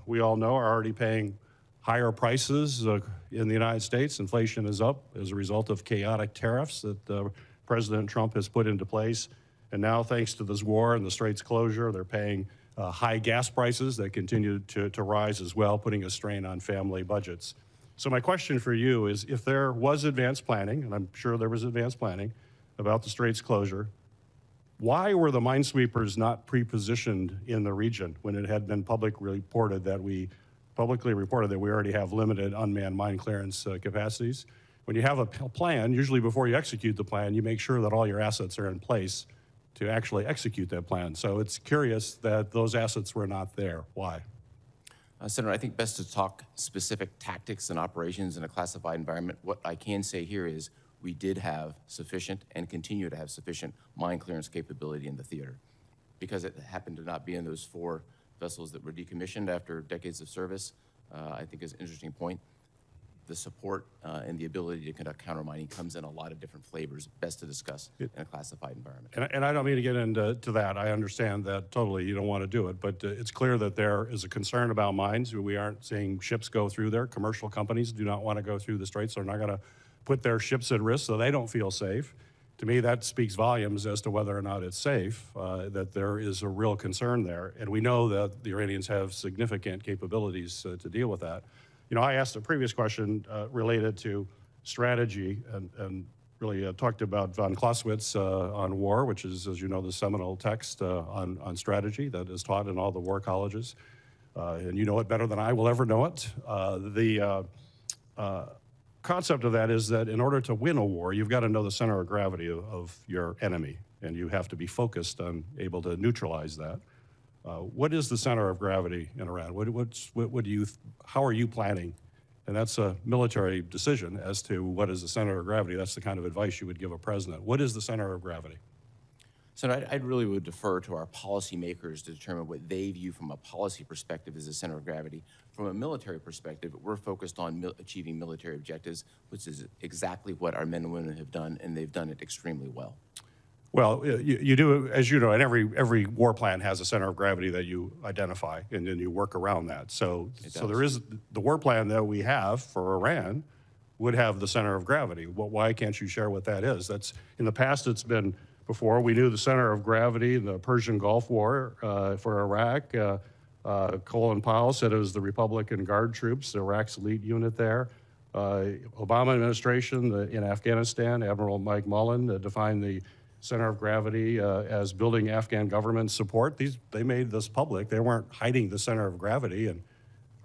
we all know, are already paying higher prices in the United States. Inflation is up as a result of chaotic tariffs that President Trump has put into place. And now, thanks to this war and the Straits closure, they're paying high gas prices that continue to rise as well, putting a strain on family budgets. So my question for you is, if there was advanced planning, and I'm sure there was advanced planning about the Straits closure, why were the minesweepers not pre-positioned in the region when it had been publicly reported that we already have limited unmanned mine clearance capacities? When you have a plan, usually before you execute the plan, you make sure that all your assets are in place to actually execute that plan. So it's curious that those assets were not there. Why? Senator, I think best to talk specific tactics and operations in a classified environment. What I can say here is we did have sufficient and continue to have sufficient mine clearance capability in the theater. Because it happened to not be in those 4 vessels that were decommissioned after decades of service, I think is an interesting point. The support and the ability to conduct countermining comes in a lot of different flavors, best to discuss in a classified environment. And I don't mean to get into that. I understand that totally. You don't want to do it. But it's clear that there is a concern about mines. We aren't seeing ships go through there. Commercial companies do not want to go through the straits. They're not going to put their ships at risk so they don't feel safe. To me, that speaks volumes as to whether or not it's safe, that there is a real concern there. And we know that the Iranians have significant capabilities to deal with that. You know, I asked a previous question related to strategy and really talked about von Clausewitz on war, which is, as you know, the seminal text on strategy that is taught in all the war colleges. And you know it better than I will ever know it. The concept of that is that in order to win a war, you've got to know the center of gravity of your enemy, and you have to be focused on able to neutralize that. What is the center of gravity in Iran? How are you planning? And that's a military decision as to what is the center of gravity. That's the kind of advice you would give a president. What is the center of gravity? So I really would defer to our policymakers to determine what they view from a policy perspective as the center of gravity. From a military perspective, we're focused on achieving military objectives, which is exactly what our men and women have done, and they've done it extremely well. Well, you do, as you know, and every war plan has a center of gravity that you identify, and then you work around that. So there is the war plan that we have for Iran would have the center of gravity. Why can't you share what that is? That's in the past. It's been before we knew the center of gravity in the Persian Gulf War for Iraq. Colin Powell said it was the Republican Guard troops, Iraq's elite unit there. Obama administration in Afghanistan, Admiral Mike Mullen defined the center of gravity as building Afghan government support. They made this public. They weren't hiding the center of gravity, and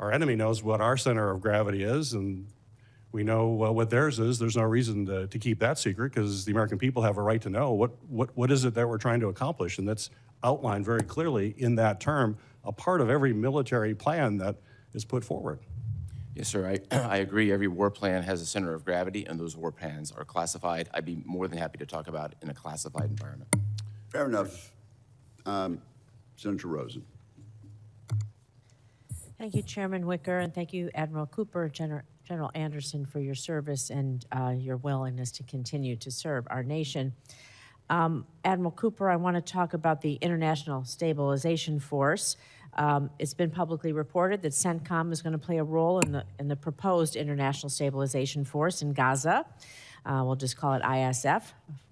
our enemy knows what our center of gravity is, and We know what theirs is. There's no reason to keep that secret because the American people have a right to know what is it that we're trying to accomplish. And that's outlined very clearly in that term, a part of every military plan that is put forward. Yes, sir. I agree. Every war plan has a center of gravity, and those war plans are classified. I'd be more than happy to talk about it in a classified environment. Fair enough. Senator Rosen. Thank you, Chairman Wicker, and thank you, Admiral Cooper, General Anderson, for your service and your willingness to continue to serve our nation. Admiral Cooper, I want to talk about the International Stabilization Force. It's been publicly reported that CENTCOM is going to play a role in the proposed International Stabilization Force in Gaza. We'll just call it ISF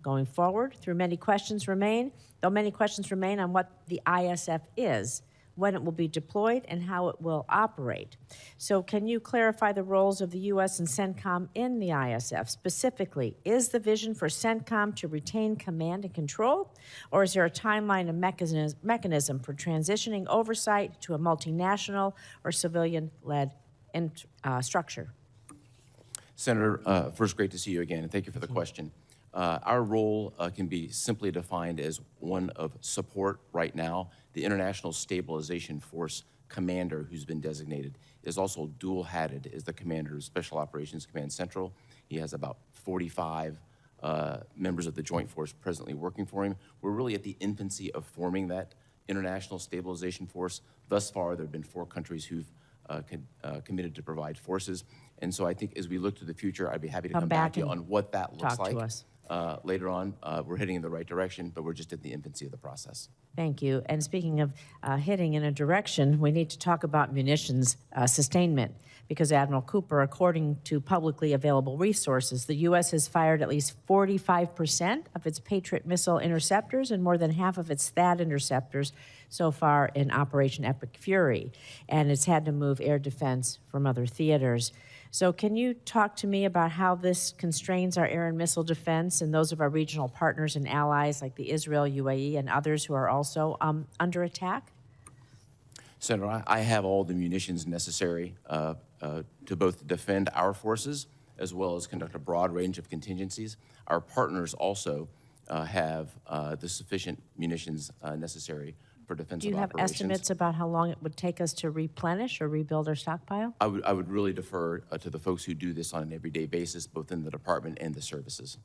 going forward. Though many questions remain on what the ISF is, when it will be deployed, and how it will operate. So can you clarify the roles of the U.S. and CENTCOM in the ISF? Specifically, is the vision for CENTCOM to retain command and control, or is there a timeline and mechanism for transitioning oversight to a multinational or civilian-led structure? Senator, first, great to see you again, and thank you for the question. Our role can be simply defined as one of support right now. The International Stabilization Force commander who's been designated is also dual-hatted as the commander of Special Operations Command Central. He has about 45 members of the Joint Force presently working for him. We're really at the infancy of forming that International Stabilization Force. Thus far, there have been 4 countries who've committed to provide forces. And so I think as we look to the future, I'd be happy to come back to you on what that looks like. Later on. We're heading in the right direction, but we're just at the infancy of the process. Thank you. And speaking of heading in a direction, we need to talk about munitions sustainment, because Admiral Cooper, according to publicly available resources, the U.S. has fired at least 45% of its Patriot missile interceptors and more than half of its THAAD interceptors so far in Operation Epic Fury, and it's had to move air defense from other theaters. So can you talk to me about how this constrains our air and missile defense and those of our regional partners and allies like the Israel, UAE, and others who are also under attack? Senator, I have all the munitions necessary to both defend our forces as well as conduct a broad range of contingencies. Our partners also have the sufficient munitions necessary for defensive Do you have operations. estimates about how long it would take us to replenish or rebuild our stockpile? I would really defer to the folks who do this on an everyday basis, both in the department and the services.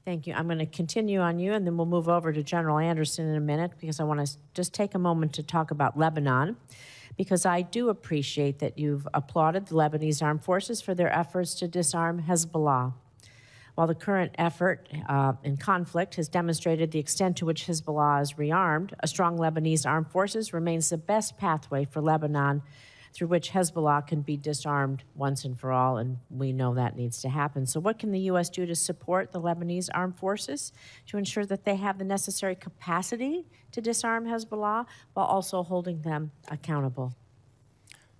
Thank you. I'm going to continue on you, and then we'll move over to General Anderson in a minute, because I want to just take a moment to talk about Lebanon, because I do appreciate that you've applauded the Lebanese armed forces for their efforts to disarm Hezbollah. While the current effort in conflict has demonstrated the extent to which Hezbollah is rearmed, a strong Lebanese armed forces remains the best pathway for Lebanon through which Hezbollah can be disarmed once and for all, and we know that needs to happen. So what can the U.S. do to support the Lebanese armed forces to ensure that they have the necessary capacity to disarm Hezbollah while also holding them accountable?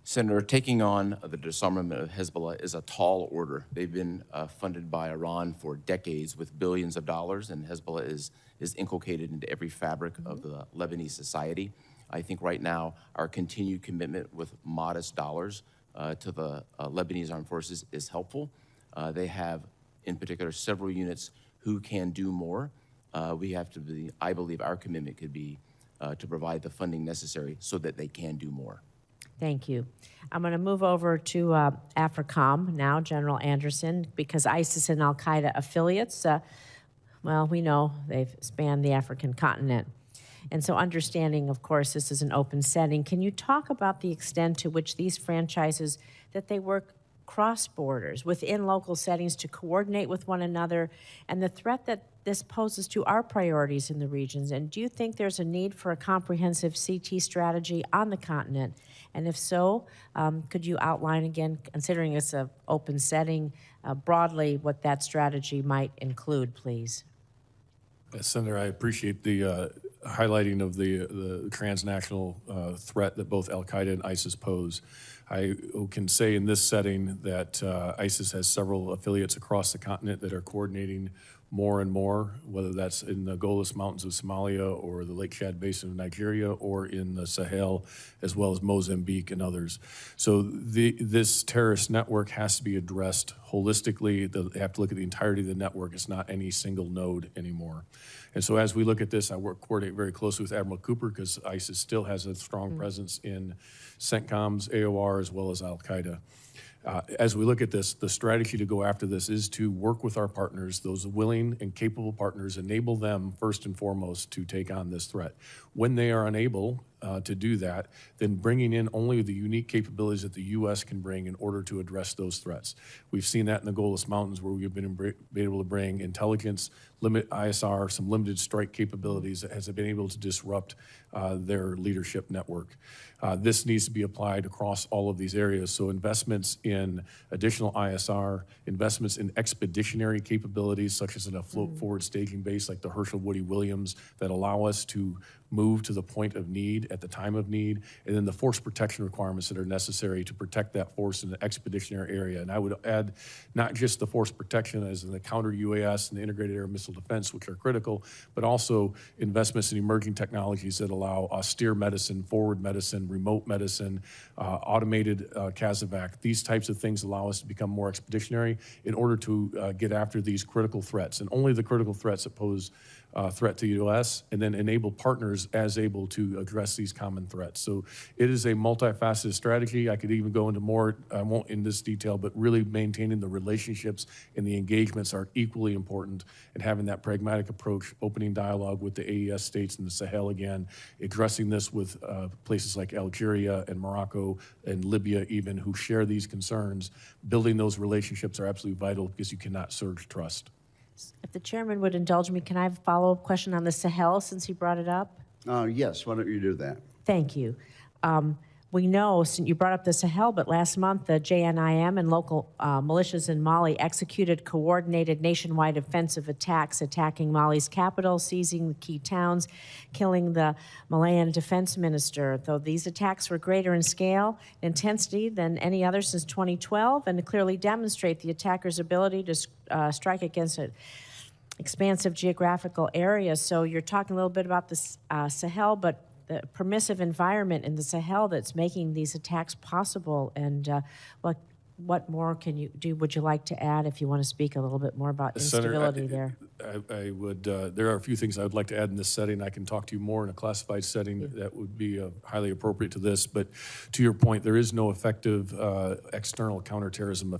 Senator, taking on the disarmament of Hezbollah is a tall order. They've been funded by Iran for decades with billions of dollars, and Hezbollah is inculcated into every fabric of the Lebanese society. I think right now our continued commitment with modest dollars to the Lebanese armed forces is helpful. They have, in particular, several units who can do more. We have to be, I believe our commitment could be to provide the funding necessary so that they can do more. Thank you. I'm going to move over to AFRICOM now, General Anderson, because ISIS and al-Qaeda affiliates, well, we know they've spanned the African continent. And so understanding, of course, this is an open setting, can you talk about the extent to which these franchises, that they work cross borders within local settings to coordinate with one another, and the threat that this poses to our priorities in the regions? And do you think there's a need for a comprehensive CT strategy on the continent? And if so, could you outline again, considering it's an open setting, broadly what that strategy might include, please? Senator, I appreciate the highlighting of the transnational threat that both al-Qaeda and ISIS pose. I can say in this setting that ISIS has several affiliates across the continent that are coordinating more and more, whether that's in the Golis Mountains of Somalia or the Lake Chad Basin of Nigeria or in the Sahel, as well as Mozambique and others. So this terrorist network has to be addressed holistically. They have to look at the entirety of the network. It's not any single node anymore. And so as we look at this, I coordinate very closely with Admiral Cooper because ISIS still has a strong presence in CENTCOM's AOR as well as Al-Qaeda. As we look at this, the strategy to go after this is to work with our partners, those willing and capable partners, enable them first and foremost to take on this threat. When they are unable to do that, then bringing in only the unique capabilities that the U.S. can bring in order to address those threats. We've seen that in the Golis Mountains where we've been able to bring intelligence, ISR, some limited strike capabilities that has been able to disrupt their leadership network. This needs to be applied across all of these areas. So investments in additional ISR, investments in expeditionary capabilities, such as in a float forward staging base like the Herschel Woody Williams that allow us to move to the point of need at the time of need, and then the force protection requirements that are necessary to protect that force in an expeditionary area. And I would add not just the force protection as in the counter UAS and the integrated air missile defense, which are critical, but also investments in emerging technologies that allow austere medicine, forward medicine, remote medicine, automated CASEVAC. These types of things allow us to become more expeditionary in order to get after these critical threats, and only the critical threats that pose threat to the U.S., and then enable partners as able to address these common threats. So it is a multifaceted strategy. I could even go into more, I won't in this detail, but really maintaining the relationships and the engagements are equally important, and having that pragmatic approach, opening dialogue with the AES states and the Sahel again, addressing this with places like Algeria and Morocco and Libya even, who share these concerns. Building those relationships are absolutely vital because you cannot surge trust. If the chairman would indulge me, can I have a follow-up question on the Sahel since he brought it up? Yes, why don't you do that? Thank you. We know, since you brought up the Sahel, but last month the JNIM and local militias in Mali executed coordinated nationwide offensive attacks, attacking Mali's capital, seizing the key towns, killing the Malian defense minister. Though these attacks were greater in scale, intensity than any other since 2012, and clearly demonstrate the attacker's ability to strike against an expansive geographical area. So you're talking a little bit about the Sahel, but the permissive environment in the Sahel that's making these attacks possible, and what more can you do? Would you like to add, if you want to speak a little bit more about instability there? I would. There are a few things I would like to add in this setting. I can talk to you more in a classified setting that would be highly appropriate to this. But to your point, there is no effective external counterterrorism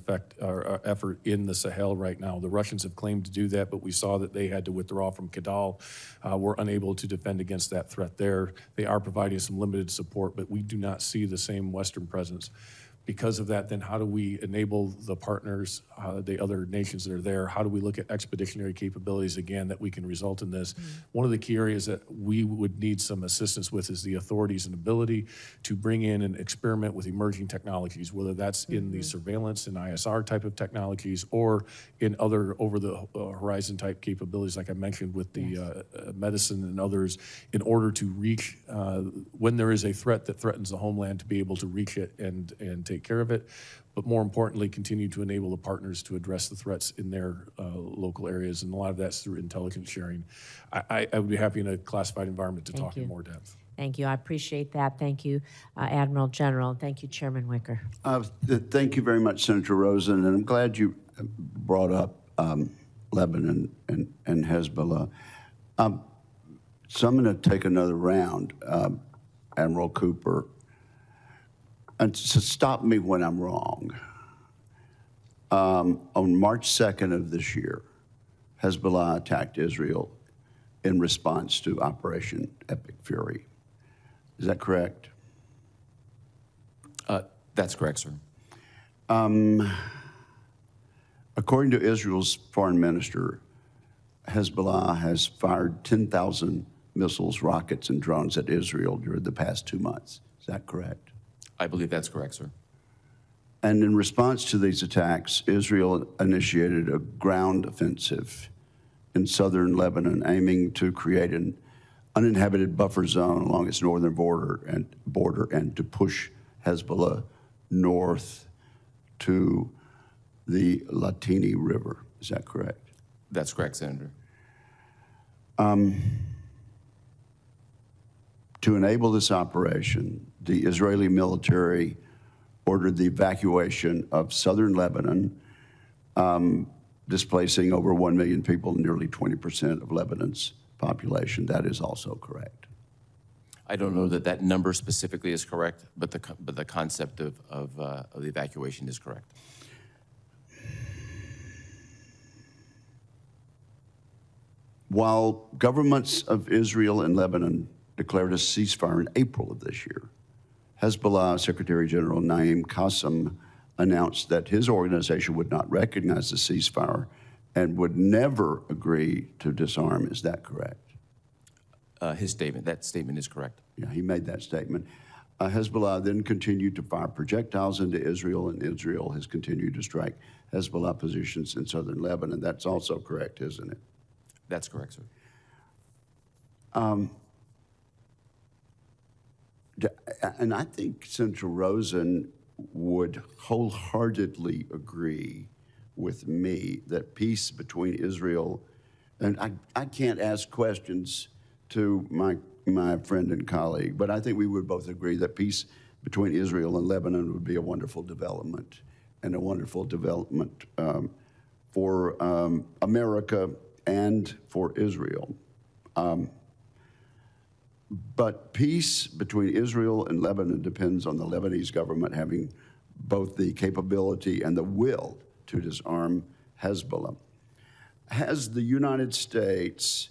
effort in the Sahel right now. The Russians have claimed to do that, but we saw that they had to withdraw from Kidal. We're unable to defend against that threat there. They are providing some limited support, but we do not see the same Western presence. Because of that, then how do we enable the partners, the other nations that are there? How do we look at expeditionary capabilities again that we can result in this? One of the key areas that we would need some assistance with is the authorities and ability to bring in and experiment with emerging technologies, whether that's in the surveillance and ISR type of technologies or in other over-the-horizon type capabilities, like I mentioned with the medicine and others, in order to reach, when there is a threat that threatens the homeland, to be able to reach it and take care of it, but more importantly, continue to enable the partners to address the threats in their local areas, and a lot of that's through intelligence sharing. I would be happy in a classified environment to talk in more depth. Thank you. I appreciate that. Thank you, Admiral General. Thank you, Chairman Wicker. Thank you very much, Senator Rosen, and I'm glad you brought up Lebanon and Hezbollah. So I'm going to take another round, Admiral Cooper. And to stop me when I'm wrong, on March 2nd of this year, Hezbollah attacked Israel in response to Operation Epic Fury. Is that correct? That's correct, sir. According to Israel's foreign minister, Hezbollah has fired 10,000 missiles, rockets, and drones at Israel during the past 2 months. Is that correct? I believe that's correct, sir. And in response to these attacks, Israel initiated a ground offensive in southern Lebanon, aiming to create an uninhabited buffer zone along its northern border and to push Hezbollah north to the Latini River. Is that correct? That's correct, Senator. To enable this operation, the Israeli military ordered the evacuation of southern Lebanon, displacing over 1 million people, nearly 20% of Lebanon's population. That is also correct. I don't know that that number specifically is correct, but the concept of the evacuation is correct. While governments of Israel and Lebanon declared a ceasefire in April of this year, Hezbollah Secretary General Naim Qassem announced that his organization would not recognize the ceasefire and would never agree to disarm. Is that correct? That statement is correct. Yeah, he made that statement. Hezbollah then continued to fire projectiles into Israel, and Israel has continued to strike Hezbollah positions in southern Lebanon. That's also correct, isn't it? That's correct, sir. And I think Senator Rosen would wholeheartedly agree with me that peace between Israel, and I can't ask questions to my friend and colleague, but I think we would both agree that peace between Israel and Lebanon would be a wonderful development, and a wonderful development for America and for Israel. But peace between Israel and Lebanon depends on the Lebanese government having both the capability and the will to disarm Hezbollah. Has the United States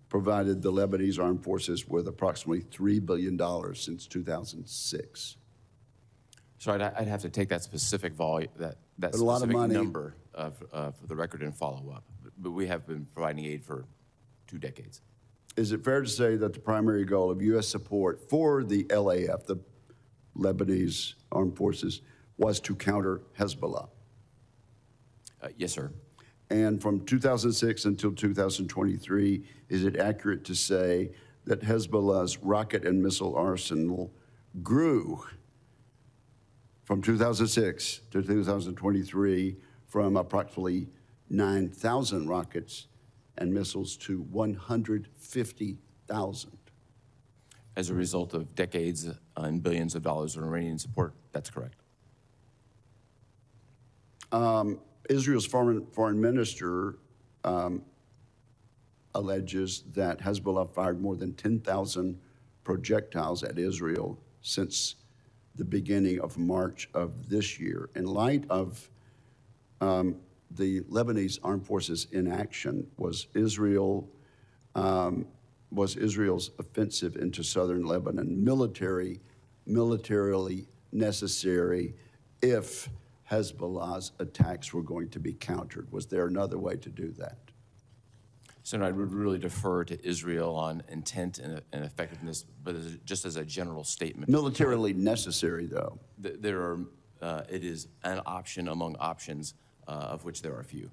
provided the Lebanese armed forces with approximately $3 billion since 2006? So I'd have to take that specific volume, that a lot of specific money. number for the record and follow up. But we have been providing aid for 2 decades. Is it fair to say that the primary goal of U.S. support for the LAF, the Lebanese armed forces, was to counter Hezbollah? Yes, sir. And from 2006 until 2023, is it accurate to say that Hezbollah's rocket and missile arsenal grew from 2006 to 2023 from approximately 9,000 rockets and missiles to 150,000? As a result of decades and billions of dollars of Iranian support, that's correct. Israel's foreign minister alleges that Hezbollah fired more than 10,000 projectiles at Israel since the beginning of March of this year. In light of the Lebanese armed forces inaction, was Israel's offensive into southern Lebanon militarily necessary if Hezbollah's attacks were going to be countered? Was there another way to do that? Senator, I would really defer to Israel on intent and effectiveness, but just as a general statement. Militarily necessary, though. It is an option among options, of which there are few,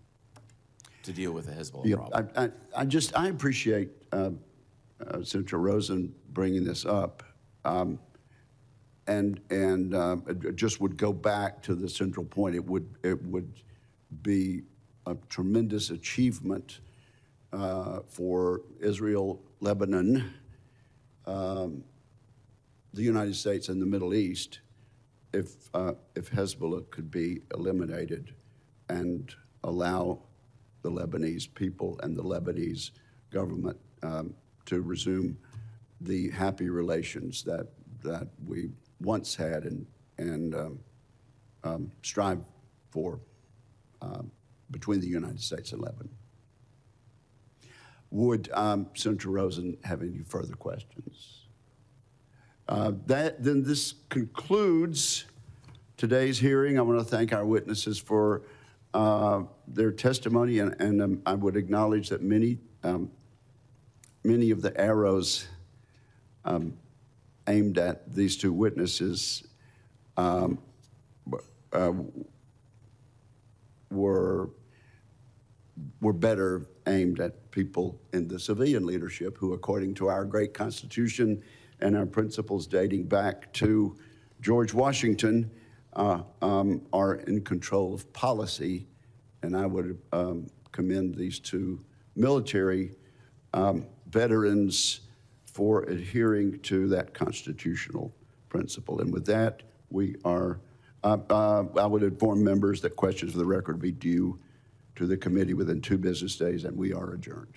to deal with the Hezbollah problem. I appreciate Senator Rosen bringing this up, and it just would go back to the central point. It would be a tremendous achievement for Israel, Lebanon, the United States, and the Middle East if Hezbollah could be eliminated and allow the Lebanese people and the Lebanese government to resume the happy relations that we once had and strive for between the United States and Lebanon. Would Senator Rosen have any further questions? Then this concludes today's hearing. I want to thank our witnesses for their testimony, and I would acknowledge that many of the arrows aimed at these two witnesses were better aimed at people in the civilian leadership who, according to our great Constitution and our principles dating back to George Washington, are in control of policy. And I would commend these two military veterans for adhering to that constitutional principle. And with that, we are, I would inform members that questions for the record will be due to the committee within 2 business days, and we are adjourned.